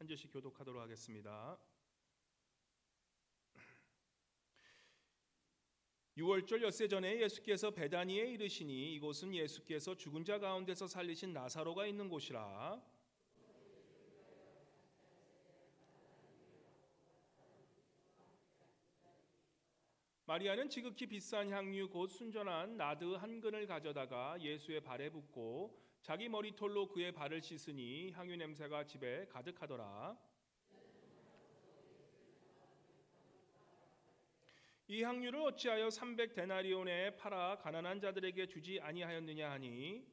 한 절씩 교독하도록 하겠습니다. 6월절 엿새 전에 예수께서 베다니에 이르시니 이곳은 예수께서 죽은 자 가운데서 살리신 나사로가 있는 곳이라. 마리아는 지극히 비싼 향유 곧 순전한 나드 한 근을 가져다가 예수의 발에 붓고 자기 머리털로 그의 발을 씻으니 향유 냄새가 집에 가득하더라. 이 향유를 어찌하여 300데나리온에 팔아 가난한 자들에게 주지 아니하였느냐 하니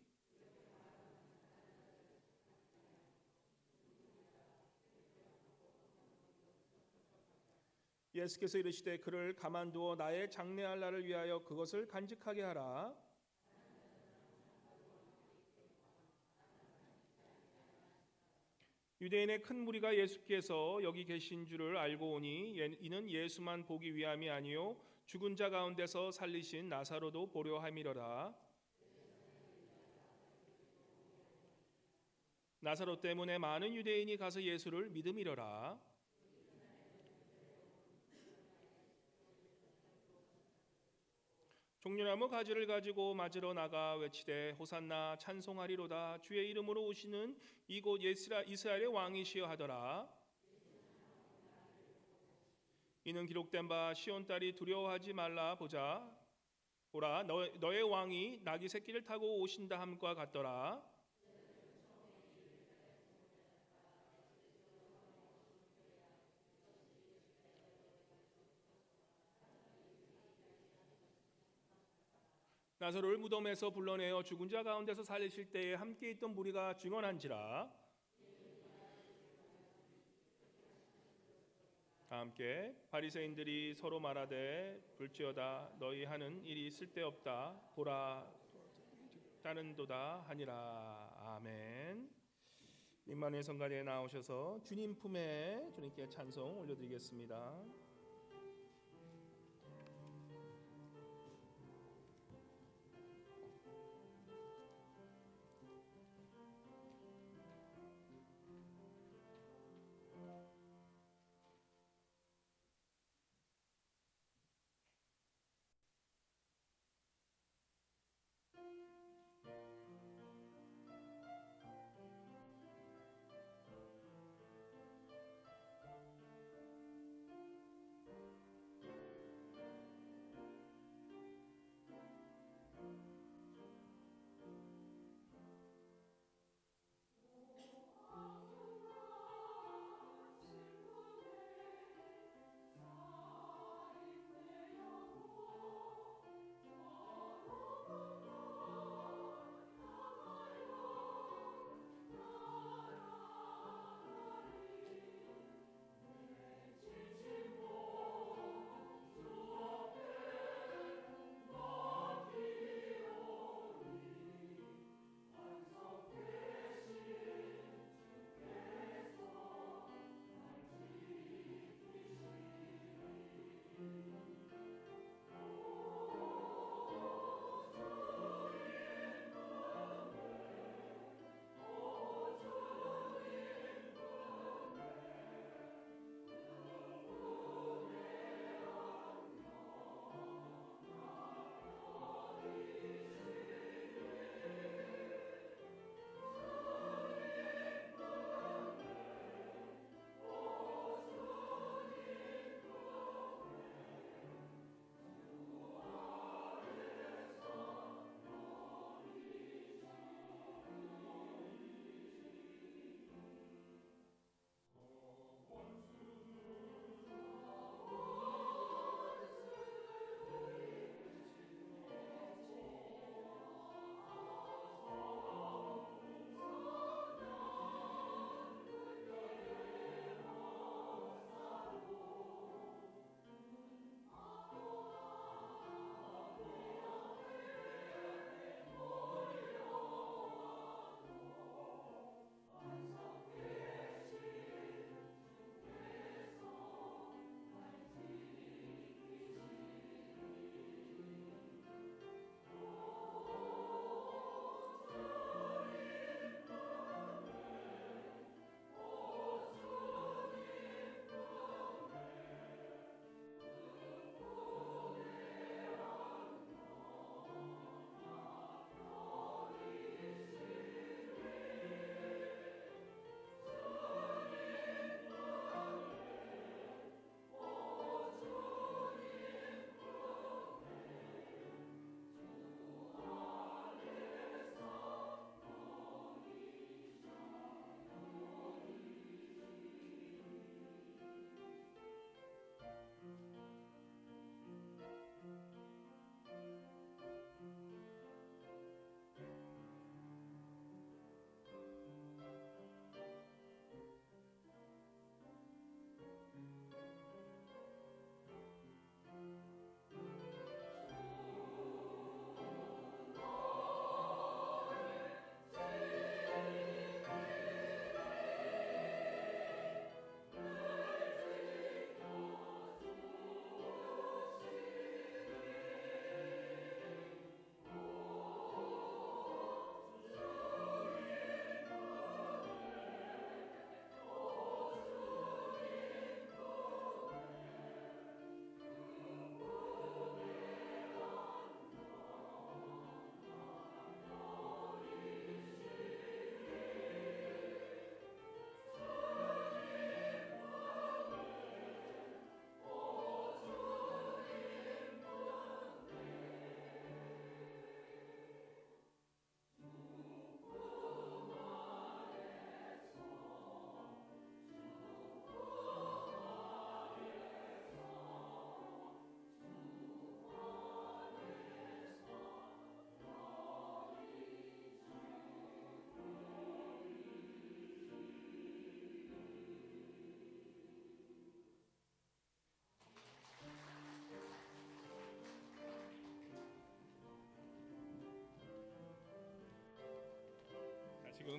예수께서 이르시되 그를 가만두어 나의 장래할 날을 위하여 그것을 간직하게 하라. 유대인의 큰 무리가 예수께서 여기 계신 줄을 알고 오니 이는 예수만 보기 위함이 아니요 죽은 자 가운데서 살리신 나사로도 보려 함이로라. 나사로 때문에 많은 유대인이 가서 예수를 믿음이로라. 종려나무 가지를 가지고 맞으러 나가 외치되 호산나 찬송하리로다 주의 이름으로 오시는 이곳 이스라엘의 왕이시여 하더라. 이는 기록된 바 시온 딸이 두려워하지 말라 보라 너의 왕이 나귀 새끼를 타고 오신다 함과 같더라. 나사로를 무덤에서 불러내어 죽은 자 가운데서 살리실 때에 함께 있던 무리가 증언한지라. 함께 바리새인들이 서로 말하되 불지어다 너희 하는 일이 쓸데없다 보라 따는도다 하니라. 아멘. 임마누엘 성가대에 나오셔서 주님 품에 주님께 찬송 올려드리겠습니다.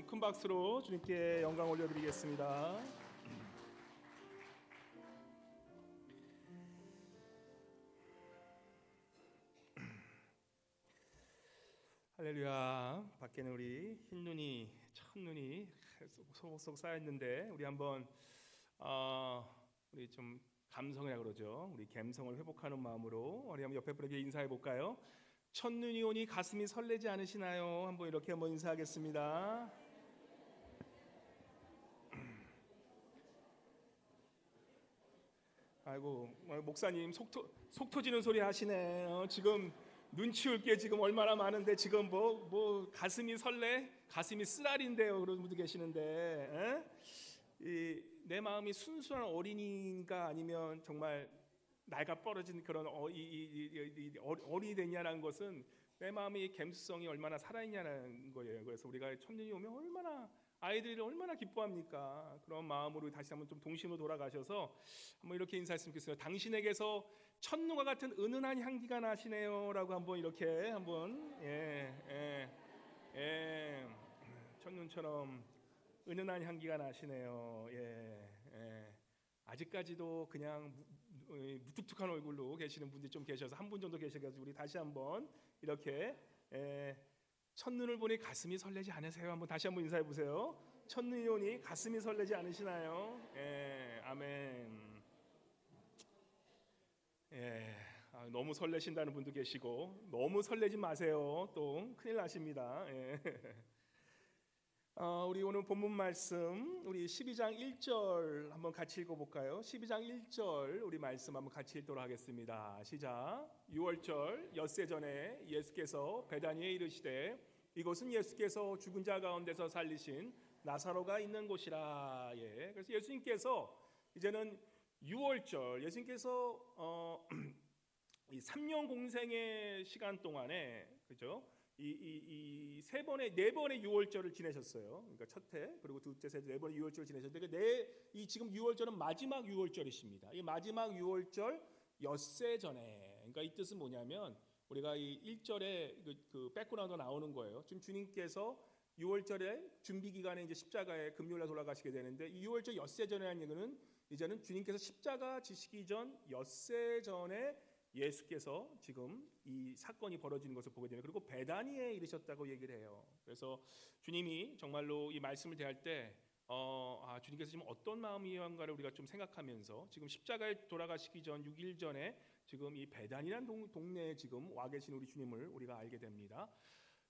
큰 박수로 주님께 영광 올려드리겠습니다. 할렐루야. 밖에는 우리 흰눈이, 첫눈이 소복소복 쌓였는데 우리 한번 우리 좀 감성이라 그러죠. 우리 감성을 회복하는 마음으로 우리 한번 옆에 분에게 인사해 볼까요? 첫눈이 오니 가슴이 설레지 않으시나요? 한번 이렇게 한번 인사하겠습니다. 아이고 목사님 속 터지는 소리 하시네. 지금 눈치 올 게 지금 얼마나 많은데 지금 뭐 가슴이 설레? 가슴이 쓰라린데요. 그런 분도 계시는데 내 마음이 순수한 어린이인가 아니면 정말 나이가 벌어진 그런 어린이 됐냐는 것은 내 마음의 감수성이 얼마나 살아있냐는 거예요. 그래서 우리가 첫눈이 오면 얼마나 아이들이 얼마나 기뻐합니까? 그런 마음으로 다시 한번 좀 동심으로 돌아가셔서 한번 이렇게 인사했으면 좋겠어요. 당신에게서 첫눈과 같은 은은한 향기가 나시네요라고 한번 이렇게 한번 첫눈처럼 은은한 향기가 나시네요. 아직까지도 그냥 무뚝뚝한 얼굴로 계시는 분들이 좀 계셔서 한 분 정도 계셔가지고 우리 다시 한번 이렇게 첫눈을 보니 가슴이 설레지 않으세요? 한번 다시 한번 인사해 보세요. 첫눈이 오니 가슴이 설레지 않으시나요? 아멘. 너무 설레신다는 분도 계시고 너무 설레지 마세요. 또 큰일 나십니다. 우리 오늘 본문 말씀 우리 12장 1절 한번 같이 읽어볼까요? 12장 1절 우리 말씀 한번 같이 읽도록 하겠습니다. 시작. 6월절 엿새 전에 예수께서 베다니에 이르시되 이곳은 예수께서 죽은 자 가운데서 살리신 나사로가 있는 곳이라. 그래서 예수님께서 이제는 6월절 예수님께서 이 3년 공생의 시간 동안에 그죠? 이 세 번의 네 번의 유월절을 지내셨어요. 그러니까 첫해 그리고 둘째 셋 네 번의 유월절을 지내셨는데 이 지금 유월절은 마지막 유월절이십니다. 이 마지막 유월절 엿새 전에 그러니까 이 뜻은 뭐냐면 우리가 이 1절에 그 백그라운드가 나오는 거예요. 지금 주님께서 유월절에 준비 기간에 이제 십자가에 금요일에 돌아가시게 되는데 이 유월절 엿새 전이라는 얘기는 이제는 주님께서 십자가 지시기 전 엿새 전에 예수께서 지금 이 사건이 벌어지는 것을 보게 되는 그리고 베다니에 이르셨다고 얘기를 해요. 그래서 주님이 정말로 이 말씀을 대할 때 주님께서 지금 어떤 마음이었는가를 우리가 좀 생각하면서 지금 십자가에 돌아가시기 전 6일 전에 지금 이 베단이라는 동네에 지금 와 계신 우리 주님을 우리가 알게 됩니다.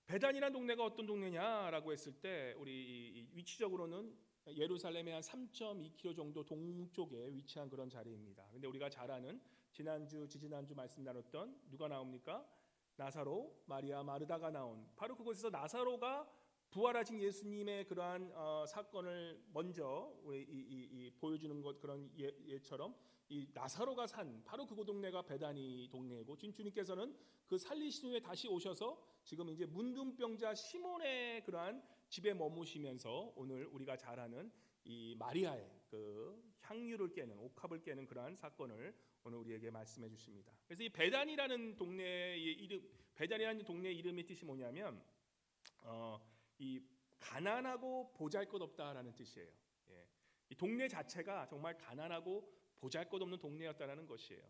베단이라는 동네가 어떤 동네냐라고 했을 때 우리 위치적으로는 예루살렘의 한 3.2km 정도 동쪽에 위치한 그런 자리입니다. 근데 우리가 잘 아는 지난주 지지난주 말씀 나눴던 누가 나옵니까? 나사로, 마리아, 마르다가 나온 바로 그곳에서 나사로가 부활하신 예수님의 그러한 사건을 먼저 보여주는 것 그런 예처럼 이 나사로가 산 바로 그 동네가 베다니 동네이고 주님께서는 그 살리신 후에 다시 오셔서 지금 이제 문둥병자 시몬의 그러한 집에 머무시면서 오늘 우리가 잘 아는 이 마리아의 그 향유를 깨는 옥합을 깨는 그러한 사건을 오늘 우리에게 말씀해 주십니다. 그래서 이 베단이라는 동네의 이름의 뜻이 뭐냐면 이 가난하고 보잘것없다라는 뜻이에요. 이 동네 자체가 정말 가난하고 보잘것없는 동네였다라는 것이에요.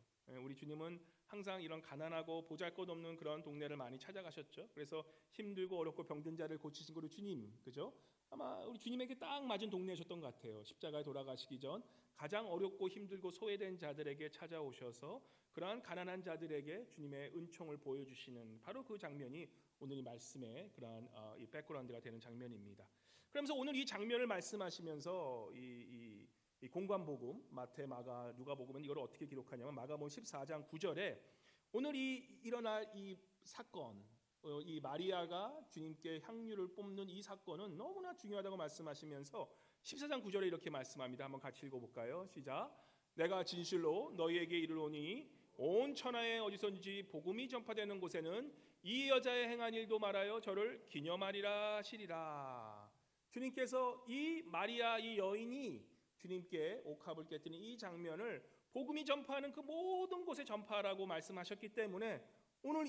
우리 주님은 항상 이런 가난하고 보잘것없는 그런 동네를 많이 찾아가셨죠. 그래서 힘들고 어렵고 병든 자를 고치신 거로 주님, 그죠? 아마 우리 주님에게 딱 맞은 동네셨던 것 같아요. 십자가에 돌아가시기 전 가장 어렵고 힘들고 소외된 자들에게 찾아오셔서 그러한 가난한 자들에게 주님의 은총을 보여주시는 바로 그 장면이 오늘 이 말씀의 그러한 이 백그라운드가 되는 장면입니다. 그러면서 오늘 이 장면을 말씀하시면서 이 공관복음 마태, 마가, 누가복음은 이걸 어떻게 기록하냐면 마가복음 14장 9절에 오늘 일어날 이 사건 이 마리아가 주님께 향유를 뽐는 이 사건은 너무나 중요하다고 말씀하시면서 14장 9절에 이렇게 말씀합니다. 한번 같이 읽어볼까요? 시작. 내가 진실로 너희에게 이르노니 온 천하에 어디선지 복음이 전파되는 곳에는 이 여자의 행한 일도 말하여 저를 기념하리라 하시리라. 주님께서 이 마리아 이 여인이 주님께 옥합을 깨뜨린 이 장면을 복음이 전파하는 그 모든 곳에 전파하라고 말씀하셨기 때문에 오늘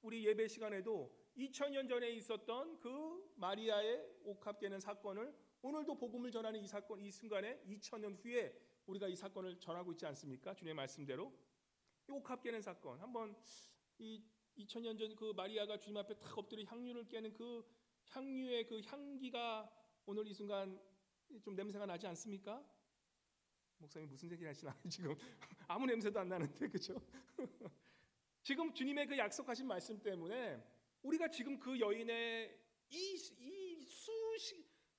우리 예배 시간에도 2000년 전에 있었던 그 마리아의 옥합되는 사건을 오늘도 복음을 전하는 이 사건, 이 순간에 2000년 후에 우리가 이 사건을 전하고 있지 않습니까? 주님의 말씀대로 이 옥합되는 사건, 한번 이 2000년 전 그 마리아가 주님 앞에 탁 엎드려 향유를 깨는 그 향유의 그 향기가 오늘 이 순간 좀 냄새가 나지 않습니까? 목사님 무슨 얘기 하시나 지금 아무 냄새도 안 나는데, 그렇죠? 지금 주님의 그 약속하신 말씀 때문에 우리가 지금 그 여인의 이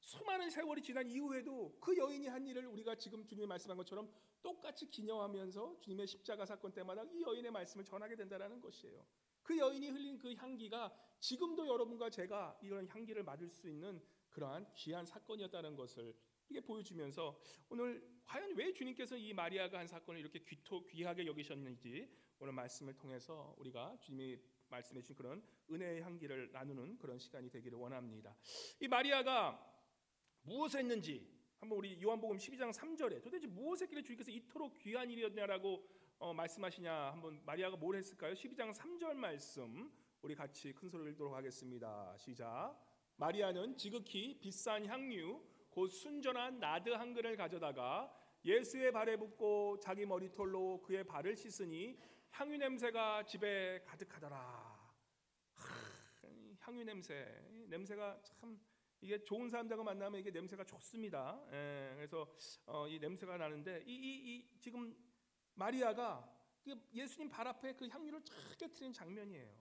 수많은 세월이 지난 이후에도 그 여인이 한 일을 우리가 지금 주님이 말씀한 것처럼 똑같이 기념하면서 주님의 십자가 사건 때마다 이 여인의 말씀을 전하게 된다는 것이에요. 그 여인이 흘린 그 향기가 지금도 여러분과 제가 이런 향기를 맡을 수 있는 그러한 귀한 사건이었다는 것을 이게 보여주면서 오늘 과연 왜 주님께서 이 마리아가 한 사건을 이렇게 귀하게 여기셨는지 오늘 말씀을 통해서 우리가 주님이 말씀해 주신 그런 은혜의 향기를 나누는 그런 시간이 되기를 원합니다. 이 마리아가 무엇을 했는지 한번 우리 요한복음 12장 3절에 도대체 무엇을 했길래 주님께서 이토록 귀한 일이었냐라고 말씀하시냐, 한번 마리아가 뭘 했을까요? 12장 3절 말씀 우리 같이 큰 소리를 읽도록 하겠습니다. 시작. 마리아는 지극히 비싼 향유 곧 순전한 나드 한 근을 가져다가 예수의 발에 붓고 자기 머리털로 그의 발을 씻으니 향유 냄새가 집에 가득하더라. 향유 냄새가 참 이게 좋은 사람들과 만나면 이게 냄새가 좋습니다. 그래서 이 냄새가 나는데 이 지금 마리아가 예수님 발 앞에 그 향유를 쫙 깨트리는 장면이에요.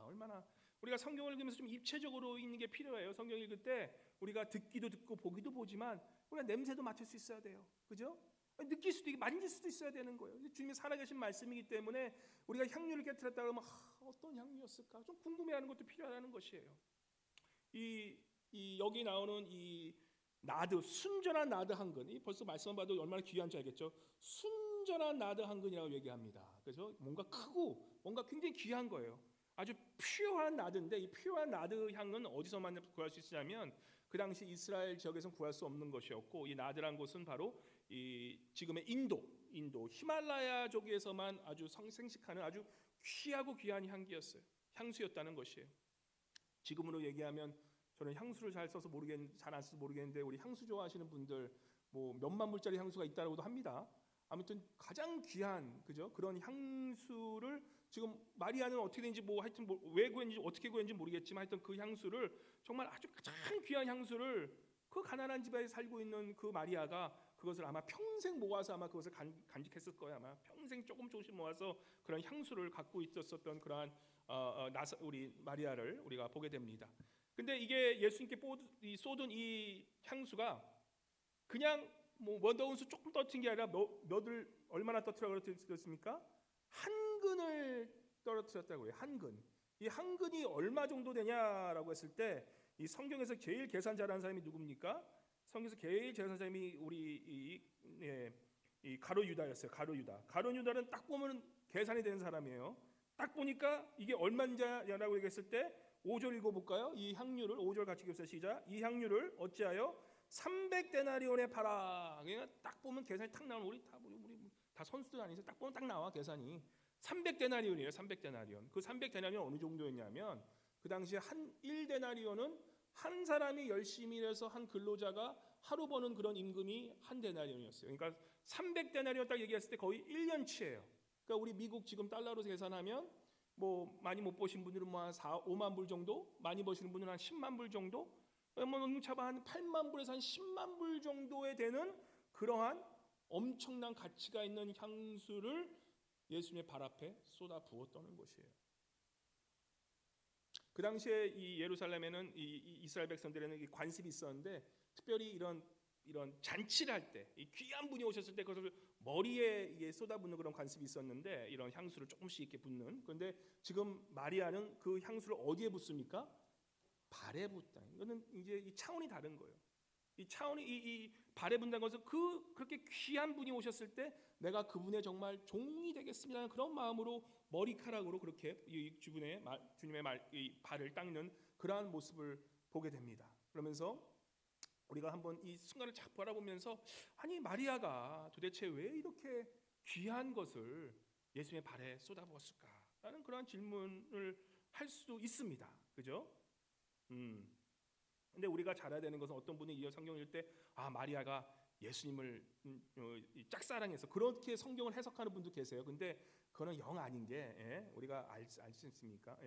얼마나 우리가 성경을 읽으면서 좀 입체적으로 있는 게 필요해요. 성경 읽을 때 우리가 듣기도 듣고 보기도 보지만 우리가 냄새도 맡을 수 있어야 돼요. 그죠? 느낄 수도 있고 만질 수도 있어야 되는 거예요. 주님이 살아계신 말씀이기 때문에 우리가 향유를 깨트렸다 그러면 어떤 향유였을까? 좀 궁금해하는 것도 필요하다는 것이에요. 이 여기 나오는 이 나드, 순전한 나드 한 근, 이 벌써 말씀만 봐도 얼마나 귀한지 알겠죠? 순전한 나드 한 근이라고 얘기합니다. 그래서 뭔가 크고 뭔가 굉장히 귀한 거예요. 아주 퓨어한 나드인데 이 퓨어한 나드 향은 어디서만 구할 수 있냐면 그 당시 이스라엘 지역에서는 구할 수 없는 것이었고, 이 나드란 곳은 바로 이 지금의 인도 히말라야족에서만 아주 생식하는 아주 귀하고 귀한 향수였다는 것이에요. 지금으로 얘기하면 저는 향수를 잘 써서 잘 안 써서 모르겠는데 우리 향수 좋아하시는 분들 뭐 몇만 불짜리 향수가 있다고도 합니다. 아무튼 가장 귀한 그죠? 그런 향수를 지금 마리아는 어떻게 된지 하여튼 왜 구했는지 어떻게 구했는지 모르겠지만 하여튼 그 향수를 정말 아주 가장 귀한 향수를 그 가난한 집에 살고 있는 그 마리아가 그것을 아마 평생 모아서 아마 그것을 간직했을 거예요. 아마 평생 조금씩 모아서 그런 향수를 갖고 있었던 그러한 우리 마리아를 우리가 보게 됩니다. 근데 이게 예수님께 쏟은 이 향수가 그냥 원더운수 조금 떨어진 게 아니라 몇을 얼마나 떨어뜨렸습니까? 한 근을 떨어뜨렸다고 해요. 한 근. 이 한 근이 얼마 정도 되냐라고 했을 때 이 성경에서 제일 계산 잘하는 사람이 누굽니까? 성경에서 제일 잘하는 사람이 우리 이 가룟 유다였어요. 가룟 유다. 가룟 유다는 딱 보면 계산이 되는 사람이에요. 딱 보니까 이게 얼마냐라고 얘기했을 때 5절 읽어볼까요? 이 향유를 5절 같이 읽읍시다. 시작. 이 향유를 어찌하여 300데나리온에 팔아. 그러니까 딱 보면 계산이 탁 나오는 우리 다 선수들 아니죠? 딱 보면 딱 나와 계산이. 300데나리온이에요. 300데나리온. 그 300데나리온 어느 정도였냐면 그 당시에 한 1데나리온은 한 사람이 열심히 일해서 한 근로자가 하루 버는 그런 임금이 한 데나리온이었어요. 그러니까 300데나리온 딱 얘기했을 때 거의 1년치예요. 그러니까 우리 미국 지금 달러로 계산하면 많이 못 버신 분들은 한 5만 불 정도, 많이 버시는 분들은 한 10만 불 정도, 응차바 한 8만 불에서 한 10만 불 정도에 되는 그러한 엄청난 가치가 있는 향수를 예수님의 발 앞에 쏟아 부었다는 것이에요. 그 당시에 이 예루살렘에는 이 이스라엘 백성들에는 관습이 있었는데 특별히 이런 잔치를 할 때 이 귀한 분이 오셨을 때 그것을 머리에 쏟아붓는 그런 관습이 있었는데 이런 향수를 조금씩 이렇게 붓는. 그런데 지금 마리아는 그 향수를 어디에 붓습니까? 발에 붓다. 이거는 이제 이 차원이 다른 거예요. 이 차원이 이 발에 붓는 것은 그렇게 귀한 분이 오셨을 때 내가 그분의 정말 종이 되겠습니다는 그런 마음으로 머리카락으로 그렇게 이 주님의 이 발을 닦는 그러한 모습을 보게 됩니다. 그러면서 우리가 한번 이 순간을 쫙 바라보면서 아니 마리아가 도대체 왜 이렇게 귀한 것을 예수님의 발에 쏟아부었을까라는 그런 질문을 할 수도 있습니다. 그죠? 근데 우리가 잘 알아야 되는 것은 어떤 분이 이 성경을 읽을 때 마리아가 예수님을 짝사랑해서 그렇게 성경을 해석하는 분도 계세요. 근데 그거는 영 아닌 게 우리가 알지 않습니까?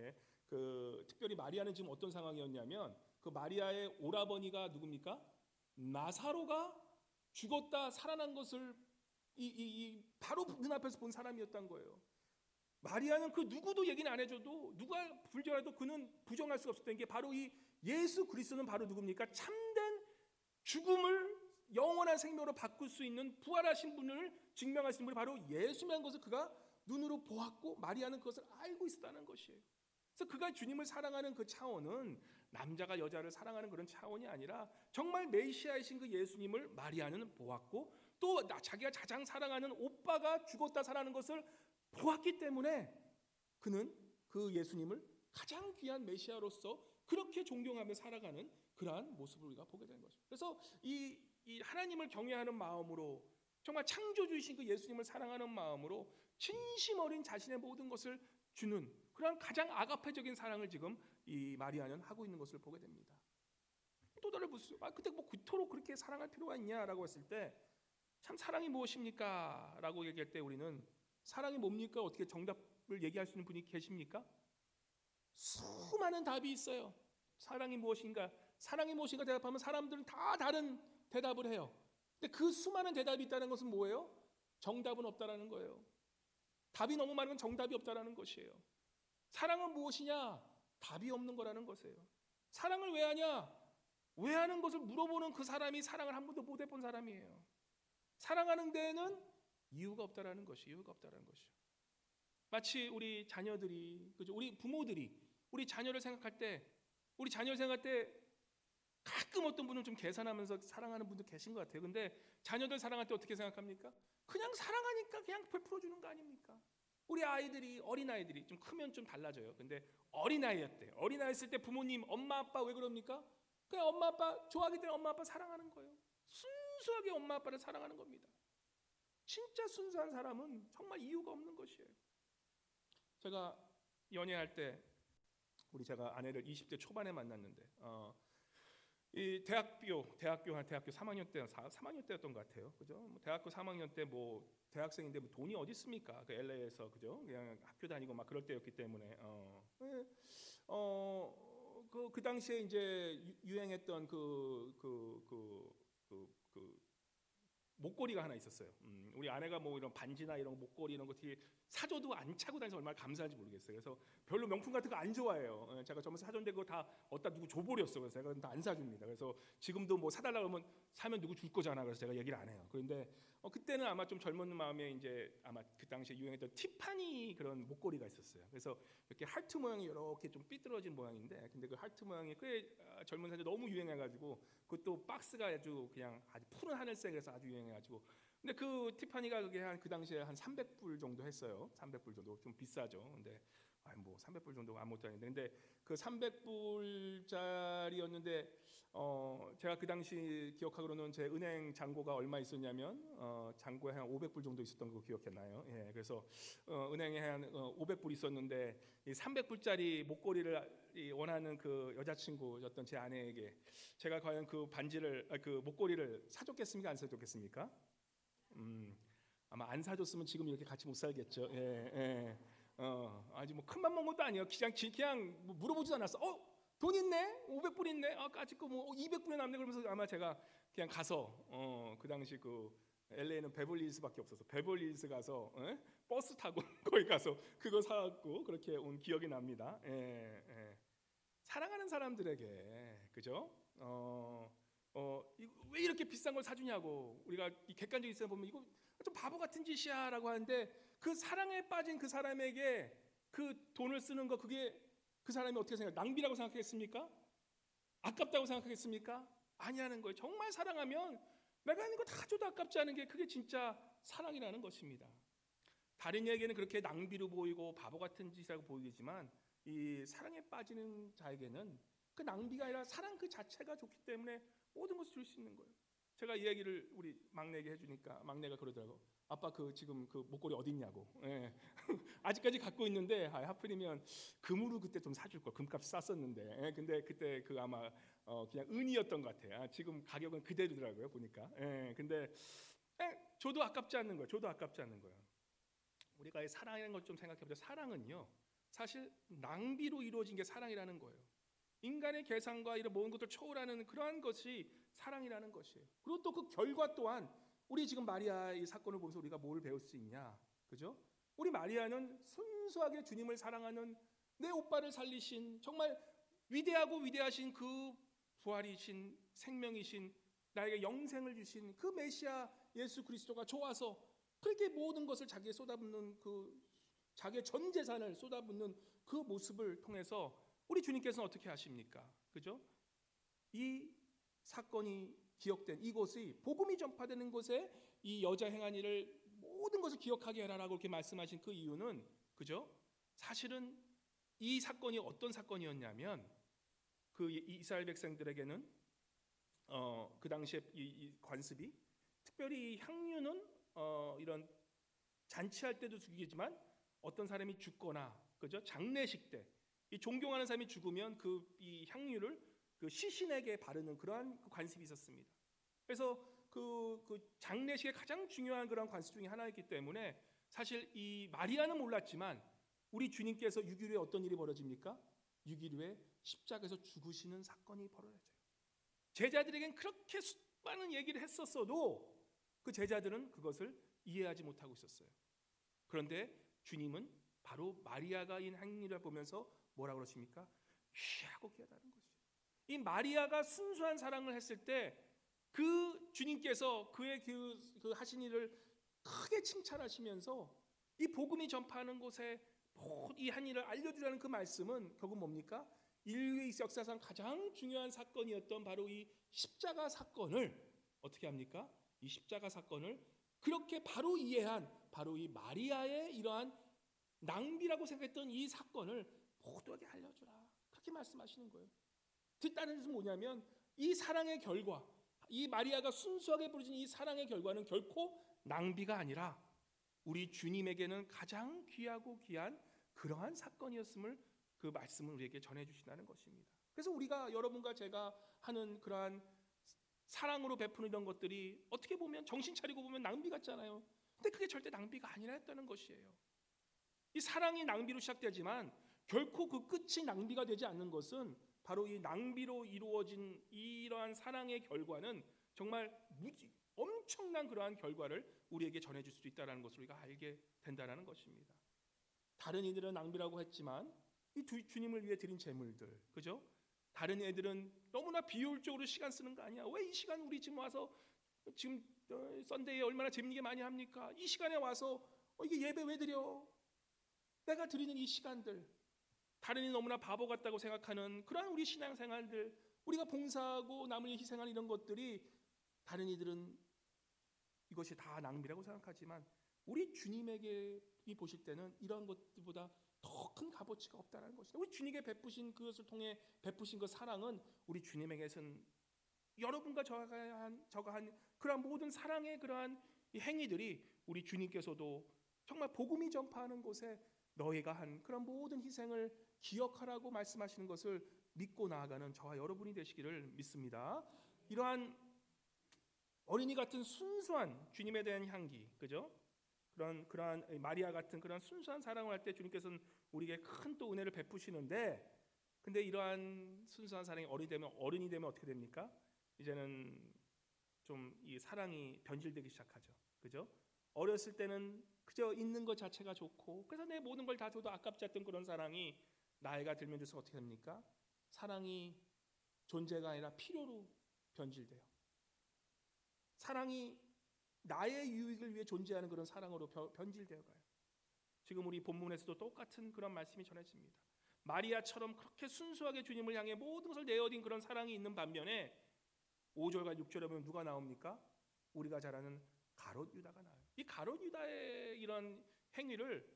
그 특별히 마리아는 지금 어떤 상황이었냐면 그 마리아의 오라버니가 누굽니까? 나사로가 죽었다 살아난 것을 바로 눈앞에서 본 사람이었던 거예요. 마리아는 그 누구도 얘기는 안 해줘도 누가 불교라도 그는 부정할 수가 없었던 게 바로 이 예수 그리스도는 바로 누굽니까? 참된 죽음을 영원한 생명으로 바꿀 수 있는 부활하신 분을 증명하신 분이 바로 예수라는 것을 그가 눈으로 보았고 마리아는 그것을 알고 있었다는 것이에요. 그래서 그가 주님을 사랑하는 그 차원은 남자가 여자를 사랑하는 그런 차원이 아니라 정말 메시아이신 그 예수님을 마리아는 보았고 또 자기가 가장 사랑하는 오빠가 죽었다 살아나는 것을 보았기 때문에 그는 그 예수님을 가장 귀한 메시아로서 그렇게 존경하며 살아가는 그러한 모습을 우리가 보게 되는 거죠. 그래서 이 하나님을 경외하는 마음으로 정말 창조주이신 그 예수님을 사랑하는 마음으로 진심 어린 자신의 모든 것을 주는 그러한 가장 아가페적인 사랑을 지금 이 마리아는 하고 있는 것을 보게 됩니다. 또 다른 무슨 그때 뭐 그토록 그렇게 사랑할 필요가 있냐라고 했을 때 참 사랑이 무엇입니까? 라고 얘기할 때 우리는 사랑이 뭡니까? 어떻게 정답을 얘기할 수 있는 분이 계십니까? 수많은 답이 있어요. 사랑이 무엇인가? 사랑이 무엇인가 대답하면 사람들은 다 다른 대답을 해요. 근데 그 수많은 대답이 있다는 것은 뭐예요? 정답은 없다라는 거예요. 답이 너무 많으면 정답이 없다라는 것이에요. 사랑은 무엇이냐? 답이 없는 거라는 것이에요. 사랑을 왜 하냐? 왜 하는 것을 물어보는 그 사람이 사랑을 한 번도 못 해본 사람이에요. 사랑하는 데에는 이유가 없다라는 것이 이유가 없다라는 것이죠. 마치 우리 자녀들이 그죠? 우리 부모들이 우리 자녀를 생각할 때 가끔 어떤 분은 좀 계산하면서 사랑하는 분도 계신 것 같아요. 근데 자녀들 사랑할 때 어떻게 생각합니까? 그냥 사랑하니까 그냥 베풀어 주는 거 아닙니까? 우리 아이들이 어린아이들이 좀 크면 좀 달라져요. 근데 어린아이였대. 어린아이였을 때 부모님 엄마 아빠 왜 그럽니까? 그냥 엄마 아빠 좋아하기 때문에 엄마 아빠 사랑하는 거예요. 순수하게 엄마 아빠를 사랑하는 겁니다. 진짜 순수한 사람은 정말 이유가 없는 것이에요. 제가 연애할 때 제가 아내를 20대 초반에 만났는데 이 대학교 3학년 때 3학년 때였던 것 같아요. 그죠? 뭐 대학교 3학년 때 뭐 대학생인데 뭐 돈이 어디 있습니까? 그 LA에서 그죠? 그냥 학교 다니고 막 그럴 때였기 때문에 그 당시에 이제 유행했던 목걸이가 하나 있었어요. 우리 아내가 뭐 이런 반지나 이런 목걸이 이런 거 되게 사줘도 안 차고 다니서 얼마나 감사한지 모르겠어요. 그래서 별로 명품 같은 거 안 좋아해요. 제가 전에 사줬는데 그거 다 어디다 누구 줘버렸어. 그래서 제가 다 안 사줍니다. 그래서 지금도 뭐 사달라고 하면 사면 누구 줄 거잖아. 그래서 제가 얘기를 안 해요. 그런데 그때는 아마 좀 젊은 마음에 이제 아마 그 당시에 유행했던 티파니 그런 목걸이가 있었어요. 그래서 이렇게 하트 모양이 이렇게 좀 삐뚤어진 모양인데, 근데 그 하트 모양이 꽤 젊은 사람들 너무 유행해가지고 그것도 박스가 아주 그냥 아주 푸른 하늘색에서 아주 유행해가지고. 근데 그 티파니가 그게 그 당시에 한 300불 정도 했어요. 300불 정도 좀 비싸죠. 근데 뭐 300불 정도가 아무것도 아닌데, 근데 그 300불짜리였는데 제가 그 당시 기억하기로는 제 은행 잔고가 얼마 있었냐면 잔고에 한 500불 정도 있었던 거 기억해나요? 예, 그래서 은행에 한 500불 있었는데 이 300불짜리 목걸이를 원하는 그 여자친구였던 제 아내에게 제가 과연 그 목걸이를 사줬겠습니까? 안 사줬겠습니까? 아마 안 사줬으면 지금 이렇게 같이 못 살겠죠. 아직 뭐 큰맘 먹은 것도 아니에요. 그냥 뭐 물어보지도 않았어. 돈 있네? 500불 있네? 아직 뭐 200불이 남네. 그러면서 아마 제가 그냥 가서 그 당시 그 LA는 베벌리힐스밖에 없어서 베벌리힐스 가서 버스 타고 거기 가서 그거 사갖고 그렇게 온 기억이 납니다. 사랑하는 사람들에게 그죠? 왜 이렇게 비싼 걸 사주냐고 우리가 객관적인 시선 보면 이거 좀 바보 같은 짓이야라고 하는데, 그 사랑에 빠진 그 사람에게 그 돈을 쓰는 거, 그게 그 사람이 어떻게 생각해요? 낭비라고 생각하겠습니까? 아깝다고 생각하겠습니까? 아니라는 거예요. 정말 사랑하면 내가 있는 거 다 줘도 아깝지 않은 게 그게 진짜 사랑이라는 것입니다. 다른 이에게는 그렇게 낭비로 보이고 바보 같은 짓이라고 보이지만 이 사랑에 빠지는 자에게는 그 낭비가 아니라 사랑 그 자체가 좋기 때문에 모든 것을 줄 수 있는 거예요. 제가 이 얘기를 우리 막내에게 해주니까 막내가 그러더라고. 아빠 지금 목걸이 어디 있냐고. 예. 아직까지 갖고 있는데 하필이면 금으로 그때 좀 사줄 걸. 금값 쌌었는데. 예. 근데 그때 아마 그냥 은이었던 것 같아요. 지금 가격은 그대로더라고요 보니까. 예. 근데 저도 아깝지 않는 거예요. 저도 아깝지 않는 거예요. 우리가 이 사랑이라는 걸 좀 생각해보자. 사랑은요 사실 낭비로 이루어진 게 사랑이라는 거예요. 인간의 계산과 이런 모든 것을 초월하는 그러한 것이 사랑이라는 것이에요. 그리고 또 그 결과 또한 우리 지금 마리아의 사건을 보면서 우리가 뭘 배울 수 있냐, 그죠? 우리 마리아는 순수하게 주님을 사랑하는 내 오빠를 살리신 정말 위대하고 위대하신 그 부활이신 생명이신 나에게 영생을 주신 그 메시아 예수 그리스도가 좋아서 그렇게 모든 것을 자기에 쏟아붓는 자기의 전 재산을 쏟아붓는 그 모습을 통해서 우리 주님께서는 어떻게 하십니까? 그죠? 이 사건이 기억된 이곳이 복음이 전파되는 곳에 이 여자 행한 일을 모든 것을 기억하게 해라라고 이렇게 말씀하신 그 이유는 그죠? 사실은 이 사건이 어떤 사건이었냐면 그 이스라엘 백성들에게는 그 당시에 이 관습이 특별히 이 향유는 이런 잔치할 때도 죽이지만 어떤 사람이 죽거나 그죠? 장례식 때 이 존경하는 사람이 죽으면 이 향유를 그 시신에게 바르는 그러한 관습이 있었습니다. 그래서 그 장례식의 가장 중요한 그런 관습 중에 하나였기 때문에 사실 이 마리아는 몰랐지만 우리 주님께서 6일 후에 어떤 일이 벌어집니까? 6일 후에 십자가에서 죽으시는 사건이 벌어져요. 제자들에겐 그렇게 수많은 얘기를 했었어도 그 제자들은 그것을 이해하지 못하고 있었어요. 그런데 주님은 바로 마리아가 인 행위를 보면서 뭐라고 그러십니까? 귀하고 귀하다는 것이죠. 이 마리아가 순수한 사랑을 했을 때 그 주님께서 그의 그 하신 일을 크게 칭찬하시면서 이 복음이 전파하는 곳에 이 한 일을 알려주라는 그 말씀은 결국 뭡니까? 인류의 역사상 가장 중요한 사건이었던 바로 이 십자가 사건을 어떻게 합니까? 이 십자가 사건을 그렇게 바로 이해한 바로 이 마리아의 이러한 낭비라고 생각했던 이 사건을 모두에게 알려주라. 그렇게 말씀하시는 거예요. 뜻다는 뜻은 뭐냐면 이 사랑의 결과, 이 마리아가 순수하게 부르신 이 사랑의 결과는 결코 낭비가 아니라 우리 주님에게는 가장 귀하고 귀한 그러한 사건이었음을 그 말씀을 우리에게 전해주신다는 것입니다. 그래서 우리가 여러분과 제가 하는 그러한 사랑으로 베푸는 이런 것들이 어떻게 보면 정신 차리고 보면 낭비 같잖아요. 근데 그게 절대 낭비가 아니라 했다는 것이에요. 이 사랑이 낭비로 시작되지만 결코 그 끝이 낭비가 되지 않는 것은 바로 이 낭비로 이루어진 이러한 사랑의 결과는 정말 엄청난 그러한 결과를 우리에게 전해줄 수 있다는 것을 우리가 알게 된다는 것입니다. 다른 이들은 낭비라고 했지만 이 주님을 위해 드린 제물들, 그죠? 다른 애들은 너무나 비효율적으로 시간 쓰는 거 아니야? 왜 이 시간 우리 지금 와서 지금 썬데이에 얼마나 재밌게 많이 합니까? 이 시간에 와서 이게 예배 왜 드려? 내가 드리는 이 시간들, 다른 이 너무나 바보 같다고 생각하는 그러한 우리 신앙생활들, 우리가 봉사하고 남을 위해 희생하는 이런 것들이 다른 이들은 이것이 다 낭비라고 생각하지만 우리 주님에게 보실 때는 이러한 것들보다 더 큰 값어치가 없다는 것이다. 우리 주님에게 베푸신 그것을 통해 베푸신 그 사랑은 우리 주님에게서는 여러분과 저가 한 그러한 모든 사랑의 그러한 행위들이 우리 주님께서도 정말 복음이 전파하는 곳에 너희가 한 그런 모든 희생을 기억하라고 말씀하시는 것을 믿고 나아가는 저와 여러분이 되시기를 믿습니다. 이러한 어린이 같은 순수한 주님에 대한 향기, 그죠? 그러한 마리아 같은 그런 순수한 사랑을 할 때 주님께서는 우리에게 큰 또 은혜를 베푸시는데, 근데 이러한 순수한 사랑이 어른이 되면 어떻게 됩니까? 이제는 좀 이 사랑이 변질되기 시작하죠, 그죠? 어렸을 때는 그저 있는 것 자체가 좋고 그래서 내 모든 걸 다 줘도 아깝지 않던 그런 사랑이 나이가 들면 들수록 어떻게 됩니까? 사랑이 존재가 아니라 필요로 변질돼요. 사랑이 나의 유익을 위해 존재하는 그런 사랑으로 변질되어 가요. 지금 우리 본문에서도 똑같은 그런 말씀이 전해집니다. 마리아처럼 그렇게 순수하게 주님을 향해 모든 것을 내어드린 그런 사랑이 있는 반면에 5절과 6절에 보면 누가 나옵니까? 우리가 잘 아는 가롯 유다가 나와요. 이 가롯 유다의 이런 행위를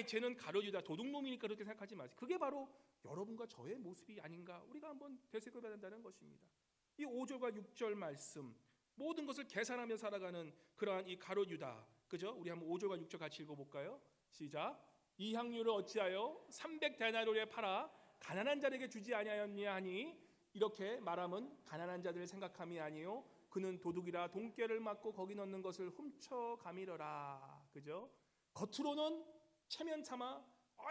쟤는 가롯 유다 도둑놈이니까 그렇게 생각하지 마세요. 그게 바로 여러분과 저의 모습이 아닌가 우리가 한번 되새겨봐야 된다는 것입니다. 이 5절과 6절 말씀, 모든 것을 계산하며 살아가는 그러한 이 가룟 유다. 그죠? 우리 한번 5절과 6절 같이 읽어볼까요? 시작. 이 향유를 어찌하여 300데나리온에 팔아 가난한 자에게 주지 아니하였냐 하니 이렇게 말함은 가난한 자들을 생각함이 아니요 그는 도둑이라 돈깨를 맞고 거기 넣는 것을 훔쳐 가미러라. 그죠? 겉으로는 체면삼아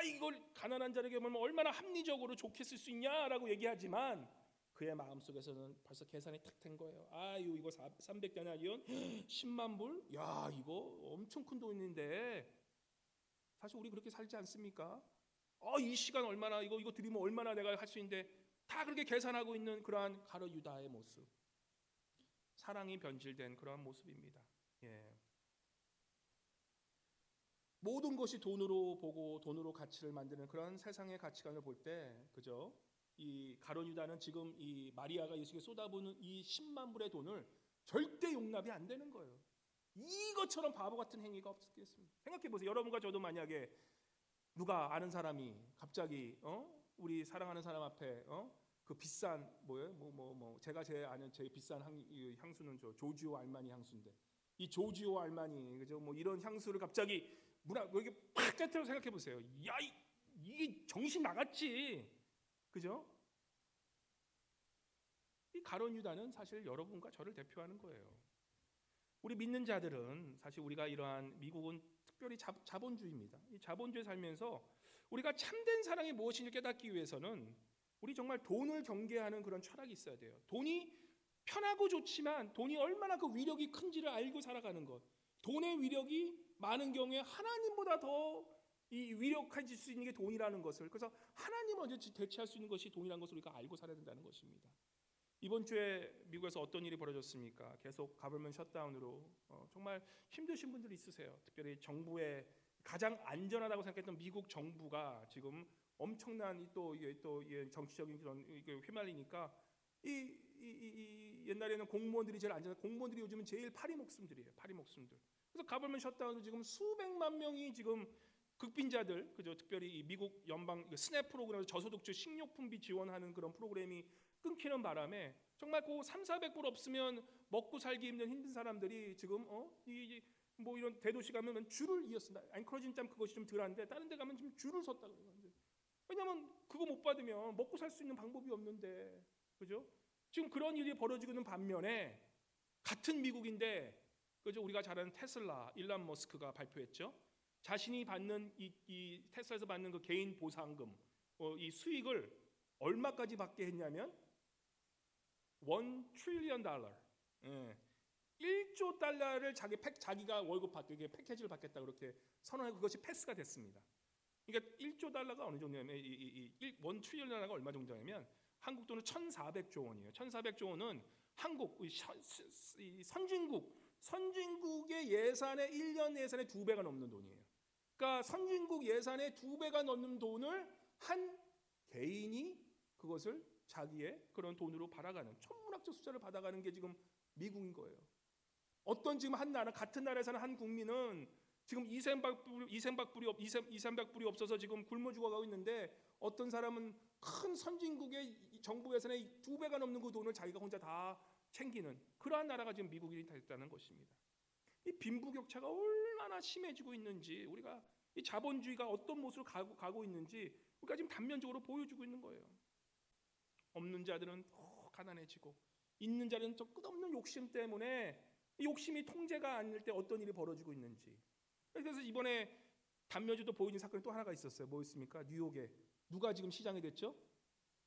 이걸 가난한 자에게 보면 얼마나 합리적으로 좋게 쓸 수 있냐라고 얘기하지만 그의 마음속에서는 벌써 계산이 탁 된 거예요. 이거 300데나리온 10만 불? 야, 이거 엄청 큰 돈인데 사실 우리 그렇게 살지 않습니까? 이 시간 얼마나 이거 드리면 얼마나 내가 할 수 있는데 다 그렇게 계산하고 있는 그러한 가룟 유다의 모습. 사랑이 변질된 그러한 모습입니다. 예. 모든 것이 돈으로 보고 돈으로 가치를 만드는 그런 세상의 가치관을 볼 때, 그죠? 이 가룟 유다는 지금 이 마리아가 예수에게 쏟아부는 이 10만 불의 돈을 절대 용납이 안 되는 거예요. 이것처럼 바보 같은 행위가 없겠습니다. 생각해 보세요. 여러분과 저도 만약에 누가 아는 사람이 갑자기 우리 사랑하는 사람 앞에 그 비싼 제가 제일 아는 제일 비싼 향수는 저 조지오 알마니 향수인데 이 조지오 알마니 그죠? 이런 향수를 갑자기 여기 팍 깨트려 생각해 보세요. 이게 정신 나갔지. 그죠? 이 가룟 유다는 사실 여러분과 저를 대표하는 거예요. 우리 믿는 자들은 사실 우리가 이러한 미국은 특별히 자본주의입니다. 이 자본주의에 살면서 우리가 참된 사랑이 무엇인지 깨닫기 위해서는 우리 정말 돈을 경계하는 그런 철학이 있어야 돼요. 돈이 편하고 좋지만 돈이 얼마나 그 위력이 큰지를 알고 살아가는 것. 돈의 위력이 많은 경우에 하나님보다 더 이 위력해질 수 있는 게 돈이라는 것을, 그래서 하나님을 언제 대체할 수 있는 것이 돈이라는 것을 우리가 알고 살아야 된다는 것입니다. 이번 주에 미국에서 어떤 일이 벌어졌습니까? 계속 가버먼트 셧다운으로 정말 힘드신 분들이 있으세요. 특별히 정부의 가장 안전하다고 생각했던 미국 정부가 지금 엄청난 또 정치적인 그런 휘말리니까 옛날에는 공무원들이 제일 안전한 공무원들이 요즘은 제일 파리 목숨들이에요. 파리 목숨들. 그래서 가버먼트 셧다운으로 지금 수백만 명이 지금 극빈자들, 그죠? 특별히 이 미국 연방 스냅 프로그램에서 저소득층 식료품비 지원하는 그런 프로그램이 끊기는 바람에 정말 그 300~400불 없으면 먹고 살기 힘든 사람들이 지금 이런 대도시 가면 줄을 이었습니다. 앵커러진 점 그것이 좀 덜한데 다른 데 가면 지금 줄을 섰다 그래요. 왜냐하면 그거 못 받으면 먹고 살 수 있는 방법이 없는데, 그죠? 지금 그런 일이 벌어지고 있는 반면에 같은 미국인데, 그죠? 우리가 잘 아는 테슬라 일론 머스크가 발표했죠. 자신이 받는 이 테슬라에서 받는 그 개인 보상금 이 수익을 얼마까지 받게 했냐면 $1 trillion, 1조 달러를 자기가 월급 받게 패키지를 받겠다 그렇게 선언하고 그것이 패스가 됐습니다. 그러니까 1조 달러가 어느 정도냐면 $1 trillion 달러가 얼마 정도냐면 한국 돈은 1,400조 원이에요. 1,400조 원은 한국 선진국의 예산의 1년 예산의 2배가 넘는 돈이에요. 그러니까 선진국 예산의 2배가 넘는 돈을 한 개인이 그것을 자기의 그런 돈으로 받아가는 천문학적 숫자를 받아가는 게 지금 미국인 거예요. 어떤 지금 한 나라 같은 나라에 사는 한 국민은 지금 2,300불이 없어서 지금 굶어 죽어가고 있는데 어떤 사람은 큰 선진국의 정부 예산의 2배가 넘는 그 돈을 자기가 혼자 다 챙기는 그러한 나라가 지금 미국이 됐다는 것입니다. 이 빈부격차가 얼마나 심해지고 있는지 우리가 이 자본주의가 어떤 모습으로 가고 있는지 우리가 지금 단면적으로 보여주고 있는 거예요. 없는 자들은 더 가난해지고 있는 자들은 또 끝없는 욕심 때문에 이 욕심이 통제가 아닐 때 어떤 일이 벌어지고 있는지. 그래서 이번에 단면적으로 보여진 사건이 또 하나가 있었어요. 뭐였습니까? 뉴욕에 누가 지금 시장이 됐죠?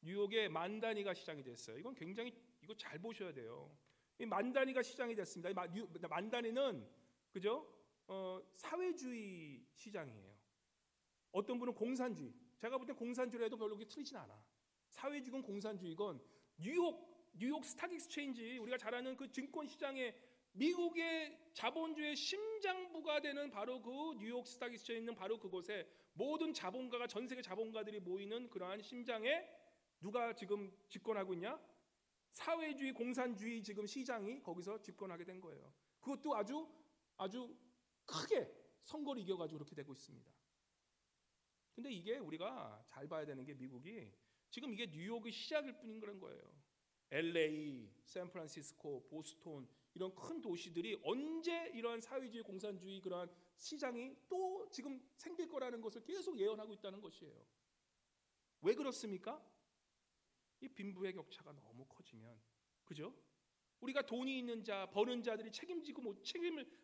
뉴욕에 만다니가 시장이 됐어요. 이건 굉장히 이거 잘 보셔야 돼요. 이 만다니가 시장이 됐습니다. 만다니는 그죠? 사회주의 시장이에요. 어떤 분은 공산주의. 제가 볼 때 공산주의라 해도 별로 그렇게 틀리진 않아. 사회주의건 공산주의건 뉴욕 스탁 익스체인지 우리가 잘 아는 그 증권 시장에 미국의 자본주의의 심장부가 되는 바로 그 뉴욕 스탁 익스체인지에 있는 바로 그곳에 모든 자본가가 전 세계 자본가들이 모이는 그러한 심장에 누가 지금 집권하고 있냐? 사회주의 공산주의 지금 시장이 거기서 집권하게 된 거예요. 그것도 아주 크게 선거를 이겨가지고 그렇게 되고 있습니다. 근데 이게 우리가 잘 봐야 되는 게 미국이 지금 이게 뉴욕의 시작일 뿐인 그런 거예요. LA, 샌프란시스코, 보스턴 이런 큰 도시들이 언제 이러한 사회주의 공산주의 그러한 시장이 또 지금 생길 거라는 것을 계속 예언하고 있다는 것이에요. 왜 그렇습니까? 이 빈부의 격차가 너무 커지면, 그죠? 우리가 돈이 있는 자, 버는 자들이 책임지고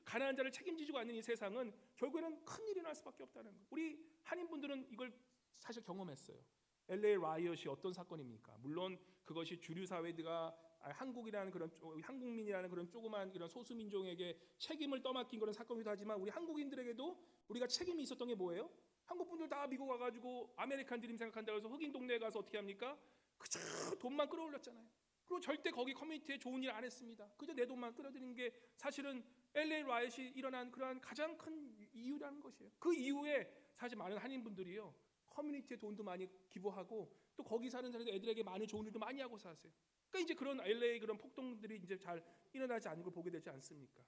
가난한 자를 책임지지고 않는 이 세상은 결국에는 큰 일이 날 수밖에 없다는 거예요. 우리 한인분들은 이걸 사실 경험했어요. LA 라이엇이 어떤 사건입니까? 물론 그것이 주류 사회가 한국이라는 그런 한국민이라는 그런 조그만 이런 소수 민족에게 책임을 떠맡긴 그런 사건이기도 하지만 우리 한국인들에게도 우리가 책임이 있었던 게 뭐예요? 한국 분들 다 미국 와가지고 아메리칸 드림 생각한다고 해서 흑인 동네에 가서 어떻게 합니까? 그저 돈만 끌어올렸잖아요. 그리고 절대 거기 커뮤니티에 좋은 일 안 했습니다. 그저 내 돈만 끌어들이는 게 사실은 LA 라이엇이 일어난 그러한 가장 큰 이유라는 것이에요. 그 이후에 사실 많은 한인분들이요, 커뮤니티에 돈도 많이 기부하고 또 거기 사는 사람들 애들에게 많은 좋은 일도 많이 하고 사세요. 그러니까 이제 그런 LA 그런 폭동들이 이제 잘 일어나지 않는 걸 보게 되지 않습니까?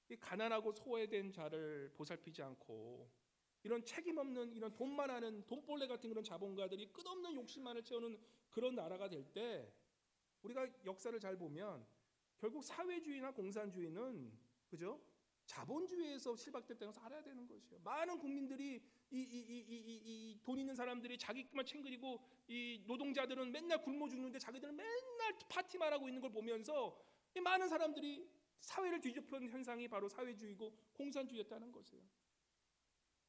이 가난하고 소외된 자를 보살피지 않고 이런 책임 없는 이런 돈만 하는 돈벌레 같은 그런 자본가들이 끝없는 욕심만을 채우는 그런 나라가 될 때, 우리가 역사를 잘 보면 결국 사회주의나 공산주의는, 그죠? 자본주의에서 실박됐다는 것을 알아야 되는 것이에요. 많은 국민들이 돈 있는 사람들이 자기만 챙기고 이 노동자들은 맨날 굶어 죽는데 자기들은 맨날 파티만 하고 있는 걸 보면서 이 많은 사람들이 사회를 뒤집은 현상이 바로 사회주의고 공산주의였다는 것이에요.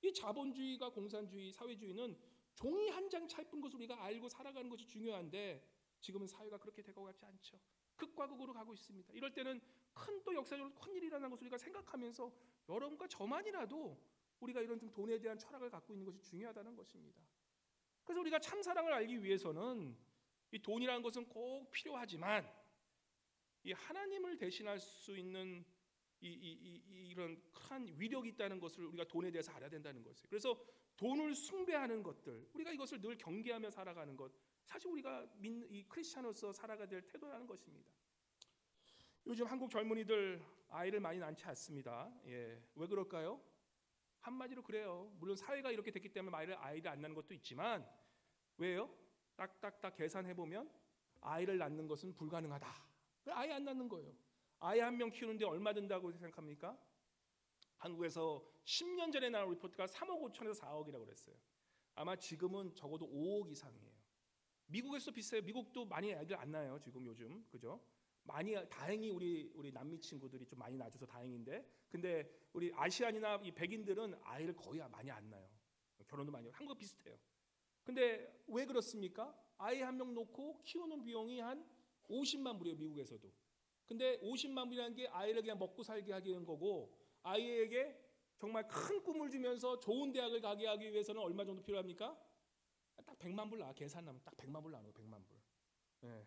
이 자본주의가 공산주의, 사회주의는 종이 한 장 차이뿐 것을 우리가 알고 살아가는 것이 중요한데 지금은 사회가 그렇게 되고 가지 않죠. 극과 극으로 가고 있습니다. 이럴 때는 큰 또 역사적으로 큰 일이 일어나는 것을 우리가 생각하면서 여러분과 저만이라도 우리가 이런 좀 돈에 대한 철학을 갖고 있는 것이 중요하다는 것입니다. 그래서 우리가 참 사랑을 알기 위해서는 이 돈이라는 것은 꼭 필요하지만 이 하나님을 대신할 수 있는 이런 큰 위력이 있다는 것을 우리가 돈에 대해서 알아야 된다는 것이에요. 그래서 돈을 숭배하는 것들, 우리가 이것을 늘 경계하며 살아가는 것, 사실 우리가 이 크리스찬으로서 살아가야 될 태도라는 것입니다. 요즘 한국 젊은이들 아이를 많이 낳지 않습니다. 왜 그럴까요? 한마디로 그래요. 물론 사회가 이렇게 됐기 때문에 아이를 안 낳는 것도 있지만 왜요? 딱딱딱 계산해 보면 아이를 낳는 것은 불가능하다. 아예 안 낳는 거예요. 아이 한 명 키우는데 얼마 든다고 생각합니까? 한국에서 10년 전에 나온 리포트가 3억 5천에서 4억이라고 그랬어요. 아마 지금은 적어도 5억 이상이에요. 미국에서도 비싸요. 미국도 많이 아이들 안 낳아요. 지금 요즘, 그죠? 많이 다행히 우리 남미 친구들이 좀 많이 낳아줘서 다행인데, 근데 우리 아시안이나 이 백인들은 아이를 거의 많이 안 낳아요. 결혼도 많이 하고 한국 비슷해요. 근데 왜 그렇습니까? 아이 한 명 놓고 키우는 비용이 한 50만 불이에요, 미국에서도. 근데 50만 불이라는 게 아이를 그냥 먹고 살게 하기는 거고, 아이에게 정말 큰 꿈을 주면서 좋은 대학을 가게 하기 위해서는 얼마 정도 필요합니까? 딱 100만 불 나와. 계산하면 딱 100만 불 나와요. 100만 불. 네.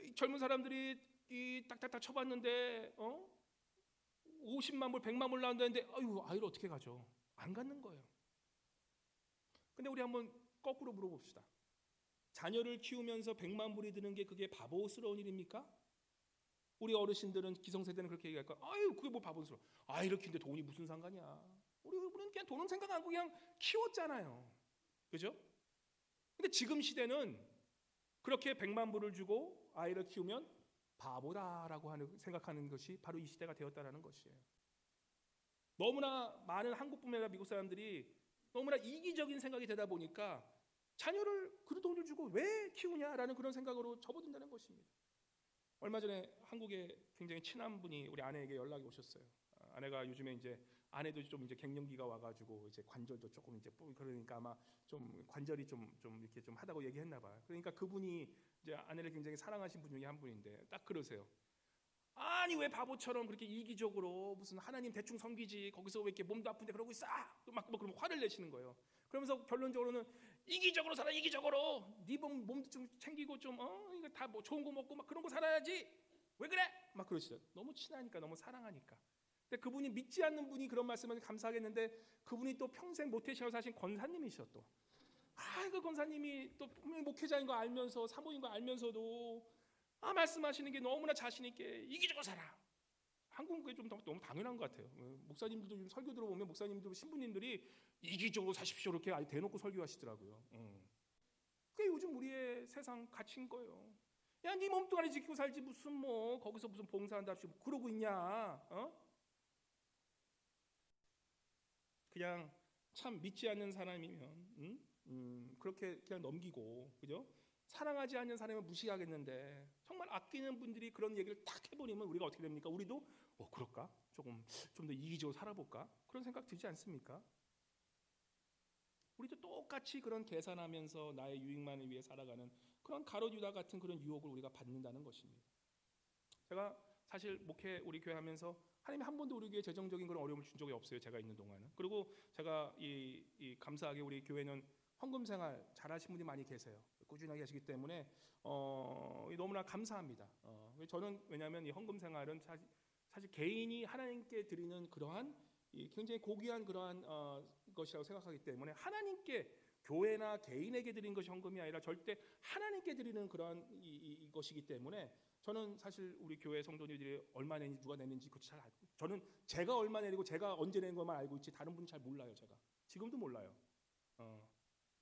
이 젊은 사람들이 이 딱딱딱 쳐봤는데 50만 불, 100만 불 나온다는데 아이를 어떻게 가져? 안 갖는 거예요. 근데 우리 한번 거꾸로 물어봅시다. 자녀를 키우면서 100만 불이 드는 게 그게 바보스러운 일입니까? 우리 어르신들은 기성세대는 그렇게 얘기할 거야. 그게 뭐 바보스러워. 아이를 키우는데 돈이 무슨 상관이야. 우리는 그냥 돈은 생각 안 하고 그냥 키웠잖아요. 그죠? 근데 지금 시대는 그렇게 100만 불을 주고 아이를 키우면 바보다라고 생각하는 것이 바로 이 시대가 되었다라는 것이에요. 너무나 많은 한국뿐만 아니라 미국 사람들이 너무나 이기적인 생각이 되다 보니까 자녀를 그 돈을 주고 왜 키우냐라는 그런 생각으로 접어든다는 것입니다. 얼마 전에 한국에 굉장히 친한 분이 우리 아내에게 연락이 오셨어요. 아내가 요즘에 이제 아내도 좀 이제 갱년기가 와가지고 이제 관절도 조금 이제 그러니까 아마 좀 관절이 좀 이렇게 좀 하다고 얘기했나 봐요. 그러니까 그분이 이제 아내를 굉장히 사랑하신 분 중에 한 분인데 딱 그러세요. 아니 왜 바보처럼 그렇게 이기적으로 무슨 하나님 대충 섬기지 거기서 왜 이렇게 몸도 아픈데 그러고 있어? 막 그럼 화를 내시는 거예요. 그러면서 결론적으로는 이기적으로 살아 이기적으로 네 몸도 좀 챙기고 좀 이거 다 뭐 좋은 거 먹고 막 그런 거 살아야지 왜 그래? 막 그러시죠. 너무 친하니까 너무 사랑하니까. 근데 그분이 믿지 않는 분이 그런 말씀을 감사하겠는데 그분이 또 평생 모태신앙을 사신 권사님이셔 또. 그 권사님이 또 분명히 목회자인 거 알면서 사모인 거 알면서도 말씀하시는 게 너무나 자신 있게 이기적으로 살아. 한국에 좀 너무 당연한 것 같아요. 목사님들도 좀 설교 들어보면 목사님들 신부님들이 이기적으로 사십시오 이렇게 아예 대놓고 설교하시더라고요. 그게 요즘 우리의 세상 가치인 거예요. 야, 네 몸뚱아리 지키고 살지 무슨 뭐 거기서 무슨 봉사한답시고 그러고 있냐? 그냥 참 믿지 않는 사람이면 그렇게 그냥 넘기고, 그죠? 사랑하지 않는 사람은 무시하겠는데 정말 아끼는 분들이 그런 얘기를 딱 해버리면 우리가 어떻게 됩니까? 우리도 그럴까? 조금 좀 더 이기적으로 살아볼까? 그런 생각 들지 않습니까? 우리도 똑같이 그런 계산하면서 나의 유익만을 위해 살아가는 그런 가룟 유다 같은 그런 유혹을 우리가 받는다는 것입니다. 제가 사실 목회 우리 교회 하면서 하나님이 한 번도 우리 교회 재정적인 그런 어려움을 준 적이 없어요. 제가 있는 동안은. 그리고 제가 감사하게 우리 교회는 헌금 생활 잘하시는 분이 많이 계세요. 꾸준하게 하시기 때문에 너무나 감사합니다. 저는 왜냐하면 이 헌금 생활은 사실 개인이 하나님께 드리는 그러한 굉장히 고귀한 그러한 것이라고 생각하기 때문에 하나님께 교회나 개인에게 드리는 것이 헌금이 아니라 절대 하나님께 드리는 그러한 것이기 때문에 저는 사실 우리 교회 성도님들이 얼마 내는지 누가 내는지 그것도 잘 알고, 저는 제가 얼마 내리고 제가 언제 내는 것만 알고 있지 다른 분은 잘 몰라요. 제가 지금도 몰라요.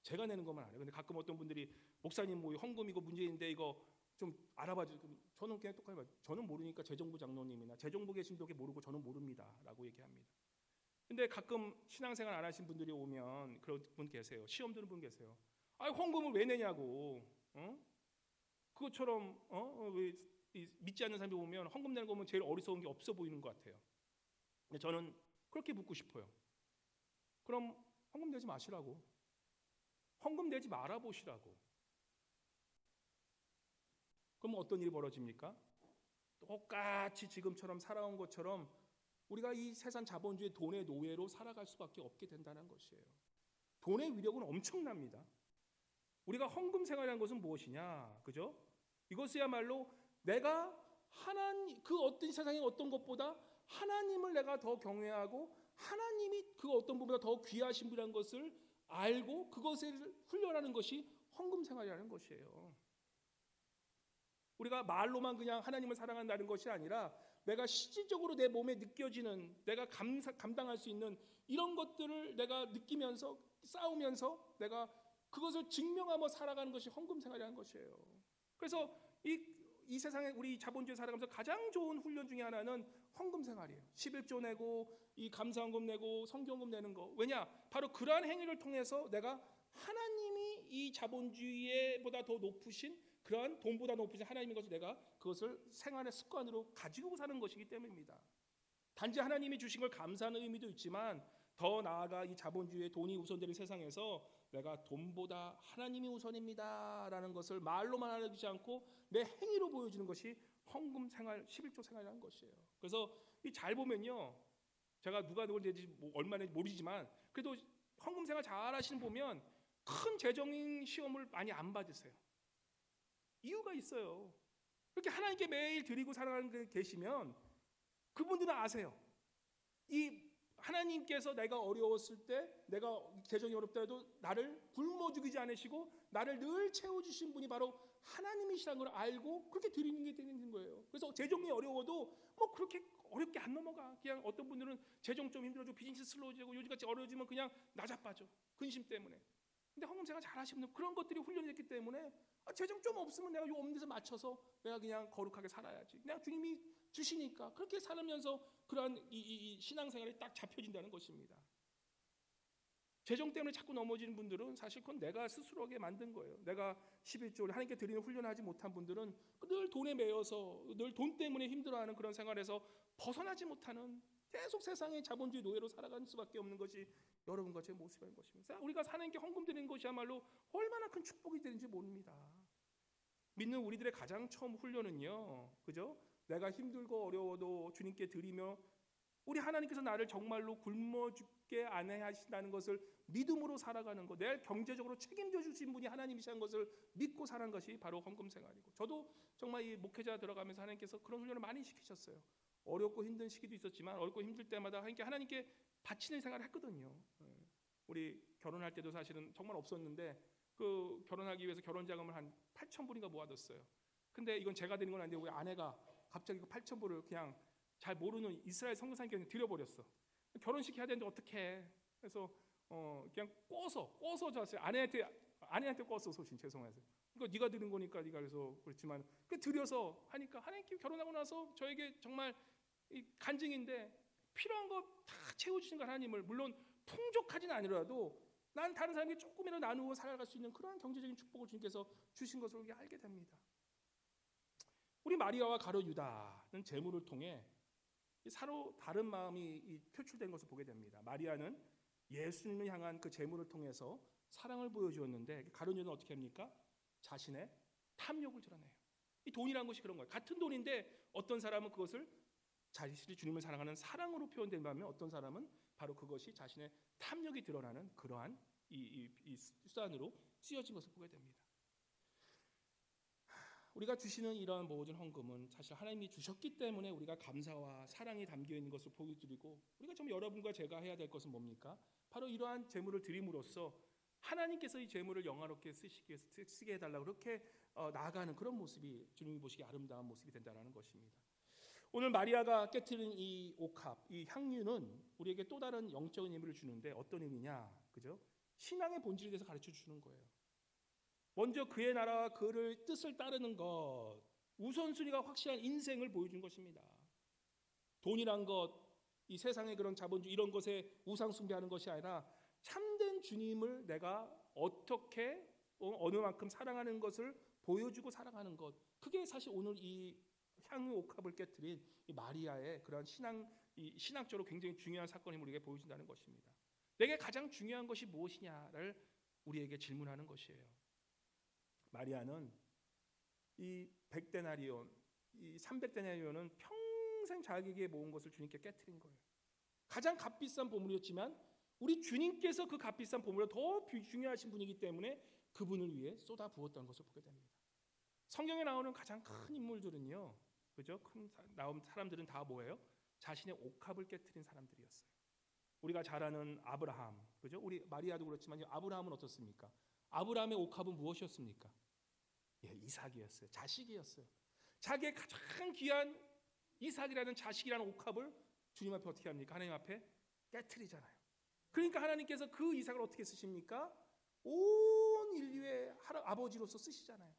제가 내는 것만 알아요. 근데 가끔 어떤 분들이 목사님 뭐 헌금 이거 문제인데 이거 좀 알아봐 주세요. 저는 그냥 똑같이 말해요. 저는 모르니까 재정부 장로님이나 재정부 계신 분께 모르고 저는 모릅니다라고 얘기합니다. 근데 가끔 신앙생활 안 하신 분들이 오면 그런 분 계세요. 시험 드는 분 계세요. 헌금을 왜 내냐고. 그것처럼 왜 믿지 않는 사람이 오면 헌금 내는 거 보면 제일 어리석은 게 없어 보이는 것 같아요. 근데 저는 그렇게 묻고 싶어요. 그럼 헌금 내지 마시라고. 헌금 내지 말아 보시라고. 그럼 어떤 일이 벌어집니까? 똑같이 지금처럼 살아온 것처럼 우리가 이 세상 자본주의 돈의 노예로 살아갈 수밖에 없게 된다는 것이에요. 돈의 위력은 엄청납니다. 우리가 헌금 생활이라는 것은 무엇이냐, 그죠? 이것이야말로 내가 그 어떤 세상의 어떤 것보다 하나님을 내가 더 경외하고 하나님이 그 어떤 분보다 더 귀하신 분이라는 것을 알고 그것을 훈련하는 것이 헌금 생활이라는 것이에요. 우리가 말로만 그냥 하나님을 사랑한다는 것이 아니라 내가 실질적으로 내 몸에 느껴지는, 내가 감당할 수 있는 이런 것들을 내가 느끼면서 싸우면서 내가 그것을 증명하며 살아가는 것이 헌금 생활이라는 것이에요. 그래서 이 세상에 우리 자본주의 살아가면서 가장 좋은 훈련 중에 하나는 헌금 생활이에요. 11조 내고 이 감사헌금 내고 성경금 내는 거. 왜냐? 바로 그러한 행위를 통해서 내가 하나님이 이 자본주의보다 더 높으신 그러한 돈보다 높으신 하나님인 것을 내가 그것을 생활의 습관으로 가지고 사는 것이기 때문입니다. 단지 하나님이 주신 걸 감사하는 의미도 있지만 더 나아가 이 자본주의의 돈이 우선되는 세상에서 내가 돈보다 하나님이 우선입니다 라는 것을 말로만 하지 않고 내 행위로 보여주는 것이 헌금 생활, 11조 생활이라는 것이에요. 그래서 잘 보면요, 제가 누가 누굴 내지 얼마나 모르지만 그래도 헌금 생활 잘 하시는 보면 큰 재정인 시험을 많이 안 받으세요. 이유가 있어요. 그렇게 하나님께 매일 드리고 살아가는 분 계시면 그분들은 아세요. 이 하나님께서 내가 어려웠을 때, 내가 재정이 어렵다 해도 나를 굶어 죽이지 않으시고 나를 늘 채워주신 분이 바로 하나님이시라는 걸 알고 그렇게 드리는 게 되는 거예요. 그래서 재정이 어려워도 뭐 그렇게 어렵게 안 넘어가. 그냥 어떤 분들은 재정 좀 힘들어지고 비즈니스 슬로우지고 요즘같이 어려워지면 그냥 나자빠져. 근심 때문에. 근데 헌금 생활 잘하시는 분들 그런 것들이 훈련이 됐기 때문에 재정 좀 없으면 내가 요 없는 데서 맞춰서 내가 그냥 거룩하게 살아야지. 그냥 주님이 주시니까 그렇게 살면서 그러한 이 신앙생활이 딱 잡혀진다는 것입니다. 재정 때문에 자꾸 넘어지는 분들은 사실 그건 내가 스스로하게 만든 거예요. 내가 11조를 하나님께 드리는 훈련을 하지 못한 분들은 늘 돈에 매여서 늘 돈 때문에 힘들어하는 그런 생활에서 벗어나지 못하는 계속 세상의 자본주의 노예로 살아가는 수밖에 없는 것이 여러분과 제 모습인 것입니다. 우리가 하나님께 헌금 드리는 것이야말로 얼마나 큰 축복이 되는지 모릅니다. 믿는 우리들의 가장 처음 훈련은요, 그죠? 내가 힘들고 어려워도 주님께 드리며 우리 하나님께서 나를 정말로 굶어 죽게 안 하신다는 것을 믿음으로 살아가는 것, 내 경제적으로 책임져 주신 분이 하나님이시라는 것을 믿고 사는 것이 바로 헌금 생활이고, 저도 정말 이 목회자 들어가면서 하나님께서 그런 훈련을 많이 시키셨어요. 어렵고 힘든 시기도 있었지만 어렵고 힘들 때마다 하나님께 바치는 생활을 했거든요. 우리 결혼할 때도 사실은 정말 없었는데 그 결혼하기 위해서 결혼 자금을 한 8,000불인가 모아뒀어요. 근데 이건 제가 드린 건 아닌데 우리 아내가 갑자기 그 8,000불을 그냥 잘 모르는 이스라엘 선교사님께 드려버렸어. 결혼식 해야 되는데 어떡해. 그래서 그냥 꿔서 잤어요. 아내한테 꿔서 소신 죄송해서 그러니까 네가 드린 거니까 네가 그래서 그렇지만 그 드려서 하니까 하나님께 결혼하고 나서 저에게 정말 이 간증인데 필요한 거 다 채워주신 거 하나님을 물론 풍족하진 아니라도 난 다른 사람에게 조금이라도 나누어 살아갈 수 있는 그런 경제적인 축복을 주님께서 주신 것을 우리가 알게 됩니다. 우리 마리아와 가룟 유다는 재물을 통해 서로 다른 마음이 표출된 것을 보게 됩니다. 마리아는 예수님을 향한 그 재물을 통해서 사랑을 보여주었는데 가룟 유다는 어떻게 합니까? 자신의 탐욕을 드러내요. 이 돈이라는 것이 그런 거예요. 같은 돈인데 어떤 사람은 그것을 자신이 주님을 사랑하는 사랑으로 표현된다면 어떤 사람은 바로 그것이 자신의 탐욕이 드러나는 그러한 이 수단으로 쓰여진 것을 보게 됩니다. 우리가 주시는 이러한 모든 헌금은 사실 하나님이 주셨기 때문에 우리가 감사와 사랑이 담겨 있는 것을 보여드리고 우리가 좀 여러분과 제가 해야 될 것은 뭡니까? 바로 이러한 제물을 드림으로써 하나님께서 이 제물을 영화롭게 쓰시기 위해서 쓰게 해달라고 그렇게 나아가는 그런 모습이 주님이 보시기에 아름다운 모습이 된다는 것입니다. 오늘 마리아가 깨트린 이 옥합, 이 향유는 우리에게 또 다른 영적인 의미를 주는데 어떤 의미냐, 그죠? 신앙의 본질에 대해서 가르쳐 주는 거예요. 먼저 그의 나라와 그를 뜻을 따르는 것, 우선순위가 확실한 인생을 보여준 것입니다. 돈이란 것, 이 세상의 그런 자본주의 이런 것에 우상 숭배하는 것이 아니라 참된 주님을 내가 어떻게 어느 만큼 사랑하는 것을 보여주고 사랑하는 것, 그게 사실 오늘 이 향유 옥합을 깨뜨린 이 마리아의 그런 신학적으로 굉장히 중요한 사건임을 우리에게 보여준다는 것입니다. 내게 가장 중요한 것이 무엇이냐를 우리에게 질문하는 것이에요. 마리아는 이 100데나리온, 이 300데나리온은 평생 자기에게 모은 것을 주님께 깨뜨린 거예요. 가장 값비싼 보물이었지만 우리 주님께서 그 값비싼 보물을 더 중요하신 분이기 때문에 그분을 위해 쏟아 부었다는 것을 보게 됩니다. 성경에 나오는 가장 큰 인물들은요, 그죠? 나온 사람들은 다 뭐예요? 자신의 옥합을 깨뜨린 사람들이었어요. 우리가 잘 아는 아브라함, 그죠? 우리 마리아도 그렇지만 아브라함은 어떻습니까? 아브라함의 옥합은 무엇이었습니까? 예, 이삭이었어요. 자식이었어요. 자기의 가장 귀한 이삭이라는 자식이라는 옥합을 주님 앞에 어떻게 합니까? 하나님 앞에 깨트리잖아요. 그러니까 하나님께서 그 이삭을 어떻게 쓰십니까? 온 인류의 아버지로서 쓰시잖아요.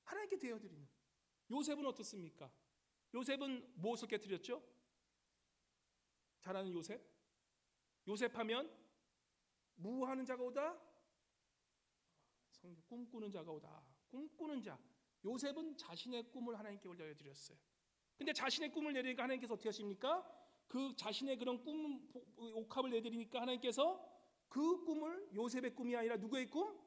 하나님께 되어드리는. 요셉은 어떻습니까? 요셉은 무엇을 깨뜨렸죠? 잘 아는 요셉? 요셉하면 무하는 자가 오다? 꿈꾸는 자가 오다. 꿈꾸는 자. 요셉은 자신의 꿈을 하나님께 올려드렸어요. 근데 자신의 꿈을 내리니까 하나님께서 어떻게 하십니까? 그 자신의 그런 꿈 옥합을 내드리니까 하나님께서 그 꿈을 요셉의 꿈이 아니라 누구의 꿈?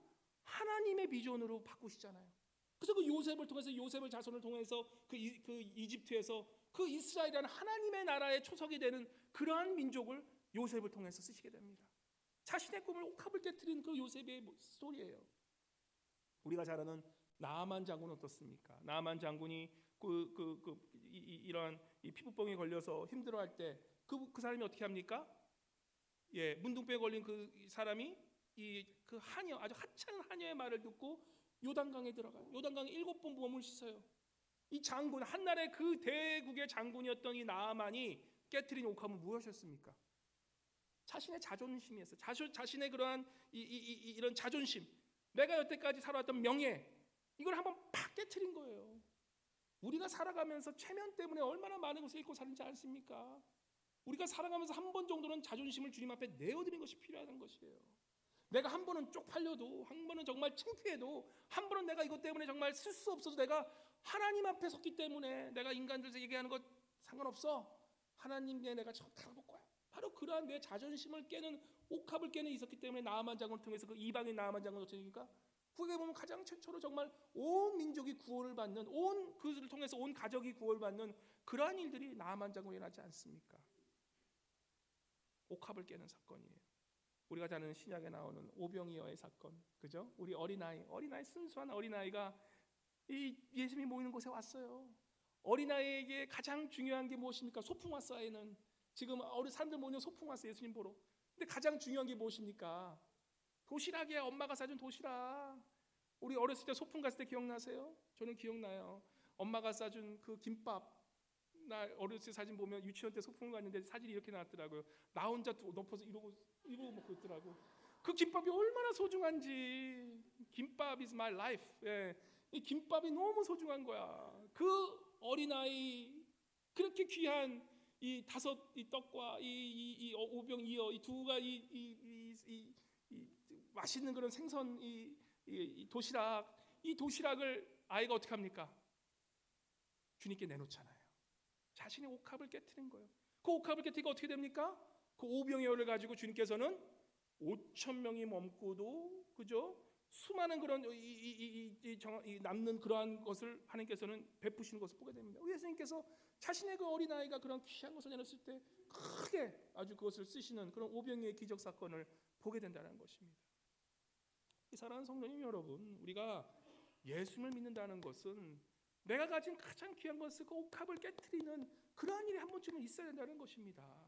하나님의 비전으로 바꾸시잖아요. 그래서 그 요셉을 통해서 요셉의 자손을 통해서 그 이집트에서 그 이스라엘이라는 하나님의 나라의 초석이 되는 그러한 민족을 요셉을 통해서 쓰시게 됩니다. 자신의 꿈을 옥합을 깨뜨린 그 요셉의 스토리예요. 우리가 잘 아는 나아만 장군은 어떻습니까? 나아만 장군이 이러한 이 피부병에 걸려서 힘들어할 때 그 사람이 어떻게 합니까? 예, 문둥병에 걸린 그 사람이 그 하녀, 아주 하찮은 하녀의 말을 듣고 요단강에 들어가요. 요단강에 7번 몸을 씻어요. 이 장군, 한날의 그 대국의 장군이었던 이 나아만이 깨트린 옥합은 무엇이었습니까? 자신의 자존심이었어요. 자신의 그러한 이런 자존심, 내가 여태까지 살아왔던 명예, 이걸 한번 팍 깨트린 거예요. 우리가 살아가면서 체면 때문에 얼마나 많은 것을 잃고 사는지 않습니까? 우리가 살아가면서 한 번 정도는 자존심을 주님 앞에 내어드리는 것이 필요한 것이에요. 내가 한 번은 쪽팔려도, 한 번은 정말 창피해도, 한 번은 내가 이것 때문에 정말 쓸 수 없어서 내가 하나님 앞에 섰기 때문에 내가 인간들에서 얘기하는 것 상관없어. 하나님께 내가 달아볼 거야. 바로 그러한 내 자존심을 깨는 옥합을 깨는 있었기 때문에 나아만 장군을 통해서 그 이방인 나아만 장군을 어떻습니까? 그게 보면 가장 최초로 정말 온 민족이 구원을 받는, 온 그들을 통해서 온 가족이 구원을 받는 그러한 일들이 나아만 장군에 일어나지 않습니까? 옥합을 깨는 사건이에요. 우리가 잘 아는 신약에 나오는 오병이어의 사건, 그죠? 우리 어린아이 순수한 어린아이가 이 예수님이 모이는 곳에 왔어요. 어린아이에게 가장 중요한 게 무엇입니까? 소풍왔어에는 지금 어린 사람들 모이는 소풍 왔어요. 예수님 보러. 근데 가장 중요한 게 무엇입니까? 도시락이야. 엄마가 사준 도시락. 우리 어렸을 때 소풍 갔을 때 기억나세요? 저는 기억나요. 엄마가 싸준 그 김밥. 나 어렸을 때 사진 보면 유치원 때 소풍 갔는데 사진이 이렇게 나왔더라고요. 나 혼자 높아서 이러고 먹고 있더라고. 그 김밥이 얼마나 소중한지. 김밥 is my life. 예. 이 김밥이 너무 소중한 거야. 그 어린아이, 그렇게 귀한 이 5 떡과 이 5병 2어 이 두 가지 이 맛있는 그런 생선 이 도시락을 아이가 어떻게 합니까? 주님께 내놓잖아요. 자신의 옥합을 깨트린 거예요. 그 옥합을 깨트리니까 어떻게 됩니까? 그 5병의 열을 가지고 주님께서는 5,000명이 넘고도, 그죠? 수많은 그런 이 남는 그러한 것을 하나님께서는 베푸시는 것을 보게 됩니다. 우리 예수님께서 자신의 그 어린아이가 그런 귀한 것을 내놓을 때 크게 아주 그것을 쓰시는 그런 5병의 기적 사건을 보게 된다는 것입니다. 사랑하는 성도님 여러분, 우리가 예수님을 믿는다는 것은 내가 가진 가장 귀한 것을 그 옥합을 깨트리는 그러한 일이 한 번쯤은 있어야 된다는 것입니다.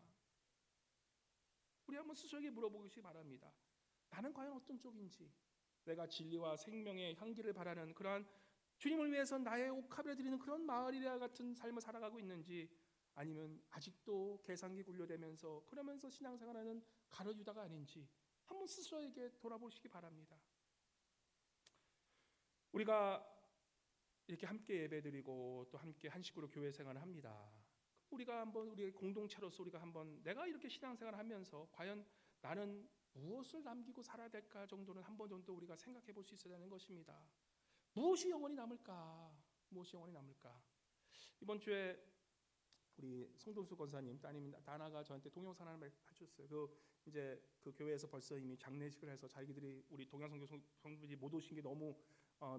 우리 한번 스스로에게 물어보시기 바랍니다. 나는 과연 어떤 쪽인지, 내가 진리와 생명의 향기를 바라는 그러한 주님을 위해서 나의 옥합을 드리는 그런 마을이와 같은 삶을 살아가고 있는지, 아니면 아직도 계산기 굴려대면서 그러면서 신앙생활하는 가룟유다가 아닌지 한번 스스로에게 돌아보시기 바랍니다. 우리가 이렇게 함께 예배드리고 또 함께 한 식구로 교회 생활을 합니다. 우리가 한번 우리의 공동체로서 우리가 한번 내가 이렇게 신앙생활을 하면서 과연 나는 무엇을 남기고 살아야 될까 정도는 한 번 정도 우리가 생각해 볼 수 있어야 되는 것입니다. 무엇이 영원히 남을까? 무엇이 영원히 남을까? 이번 주에 우리 송동수 권사님 따님 다나가 저한테 동영상 하나를 해줬어요. 이제 그 교회에서 벌써 이미 장례식을 해서 자기들이 우리 동양선교 성도들이 못 오신 게 너무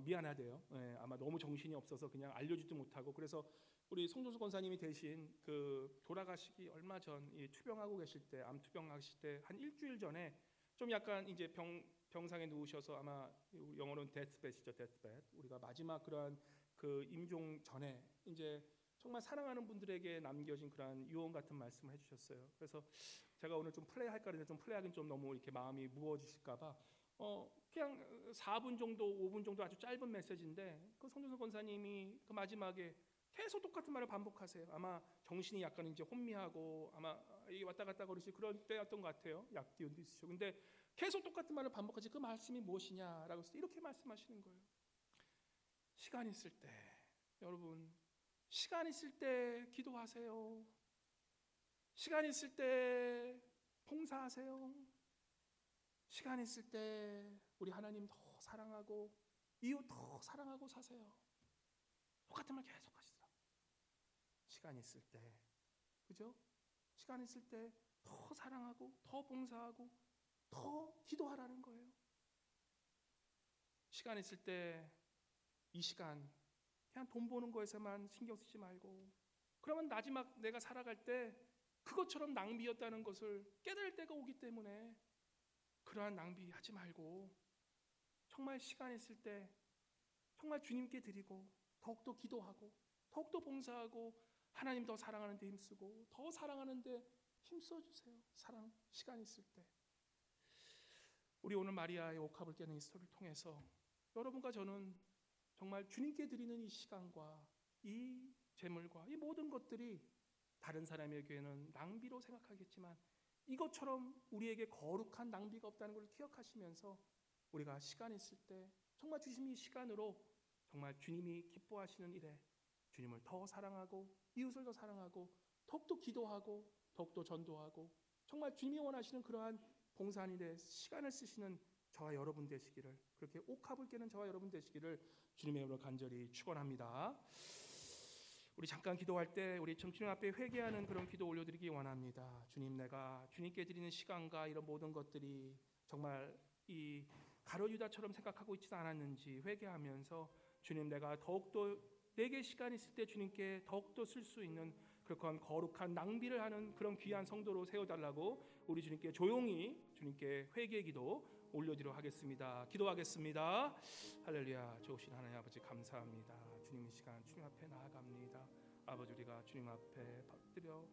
미안하대요. 예, 아마 너무 정신이 없어서 그냥 알려주지도 못하고, 그래서 우리 송동수 권사님이 대신 그 돌아가시기 얼마 전 투병하고 계실 때, 암 투병하실 때 한 일주일 전에 좀 약간 이제 병상에 누우셔서, 아마 영어로는 데스벳이죠, 데스벳. 우리가 마지막 그러한 그 임종 전에 이제 정말 사랑하는 분들에게 남겨진 그러한 유언 같은 말씀을 해주셨어요. 그래서 제가 오늘 좀 플레이할까 했는데 좀 플레이하기는 좀 너무 이렇게 마음이 무거워지실까봐 그냥 4분 정도, 5분 정도 아주 짧은 메시지인데, 그 송준선 권사님이 그 마지막에 계속 똑같은 말을 반복하세요. 아마 정신이 약간 이제 혼미하고 아마 이게 왔다 갔다 거리시 그런 때였던 것 같아요. 약 기운도 있으시고. 근데 계속 똑같은 말을 반복하지, 그 말씀이 무엇이냐라고 해서 이렇게 말씀하시는 거예요. 시간 있을 때, 여러분, 시간 있을 때 기도하세요. 시간 있을 때 봉사하세요. 시간 있을 때 우리 하나님 더 사랑하고 이웃 더 사랑하고 사세요. 똑같은 말 계속 하시더라고요. 시간 있을 때, 그죠? 시간 있을 때 더 사랑하고 더 봉사하고 더 기도하라는 거예요. 시간 있을 때 이 시간 그냥 돈 버는 거에서만 신경 쓰지 말고, 그러면 마지막 내가 살아갈 때 그것처럼 낭비였다는 것을 깨달을 때가 오기 때문에 그러한 낭비하지 말고, 정말 시간 있을 때 정말 주님께 드리고 더욱더 기도하고 더욱더 봉사하고 하나님 더 사랑하는 데 힘쓰고 더 사랑하는 데 힘써주세요. 시간 있을 때. 우리 오늘 마리아의 옥합을 깨는 이 스토리를 통해서 여러분과 저는 정말 주님께 드리는 이 시간과 이 재물과 이 모든 것들이 다른 사람에게는 낭비로 생각하겠지만 이것처럼 우리에게 거룩한 낭비가 없다는 걸 기억하시면서 우리가 시간 있을 때 정말 주신 이 시간으로 정말 주님이 기뻐하시는 일에 주님을 더 사랑하고 이웃을 더 사랑하고 더욱더 기도하고 더욱더 전도하고 정말 주님이 원하시는 그러한 봉사한 일에 시간을 쓰시는 저와 여러분 되시기를, 그렇게 옥합을 깨는 저와 여러분 되시기를 주님의 이름으로 간절히 축원합니다. 우리 잠깐 기도할 때 우리 주님 앞에 회개하는 그런 기도 올려드리기 원합니다. 주님, 내가 주님께 드리는 시간과 이런 모든 것들이 정말 이 가룟유다처럼 생각하고 있지도 않았는지 회개하면서, 주님, 내가 더욱더 내게 시간 있을 때 주님께 더욱더 쓸 수 있는 그런 거룩한 낭비를 하는 그런 귀한 성도로 세워달라고 우리 주님께 조용히 주님께 회개의 기도 올려드리도록 하겠습니다. 기도하겠습니다. 할렐루야. 좋으신 하나님 아버지 감사합니다. 주님, 이 시간 주님 앞에 나아갑니다. 아버지, 우리가 주님 앞에 받들여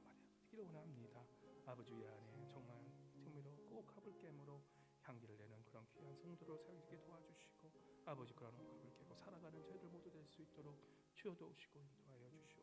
마리아가 원합니다. 아버지, 이 안에 정말 정밀로 옥합을 깨므로 향기를 내는 그런 귀한 성도로 세우게 도와주시고, 아버지, 그런 옥합을 깨고 살아가는 저희들 모두 될 수 있도록 주여 도우시고 인도하여 주시옵소서.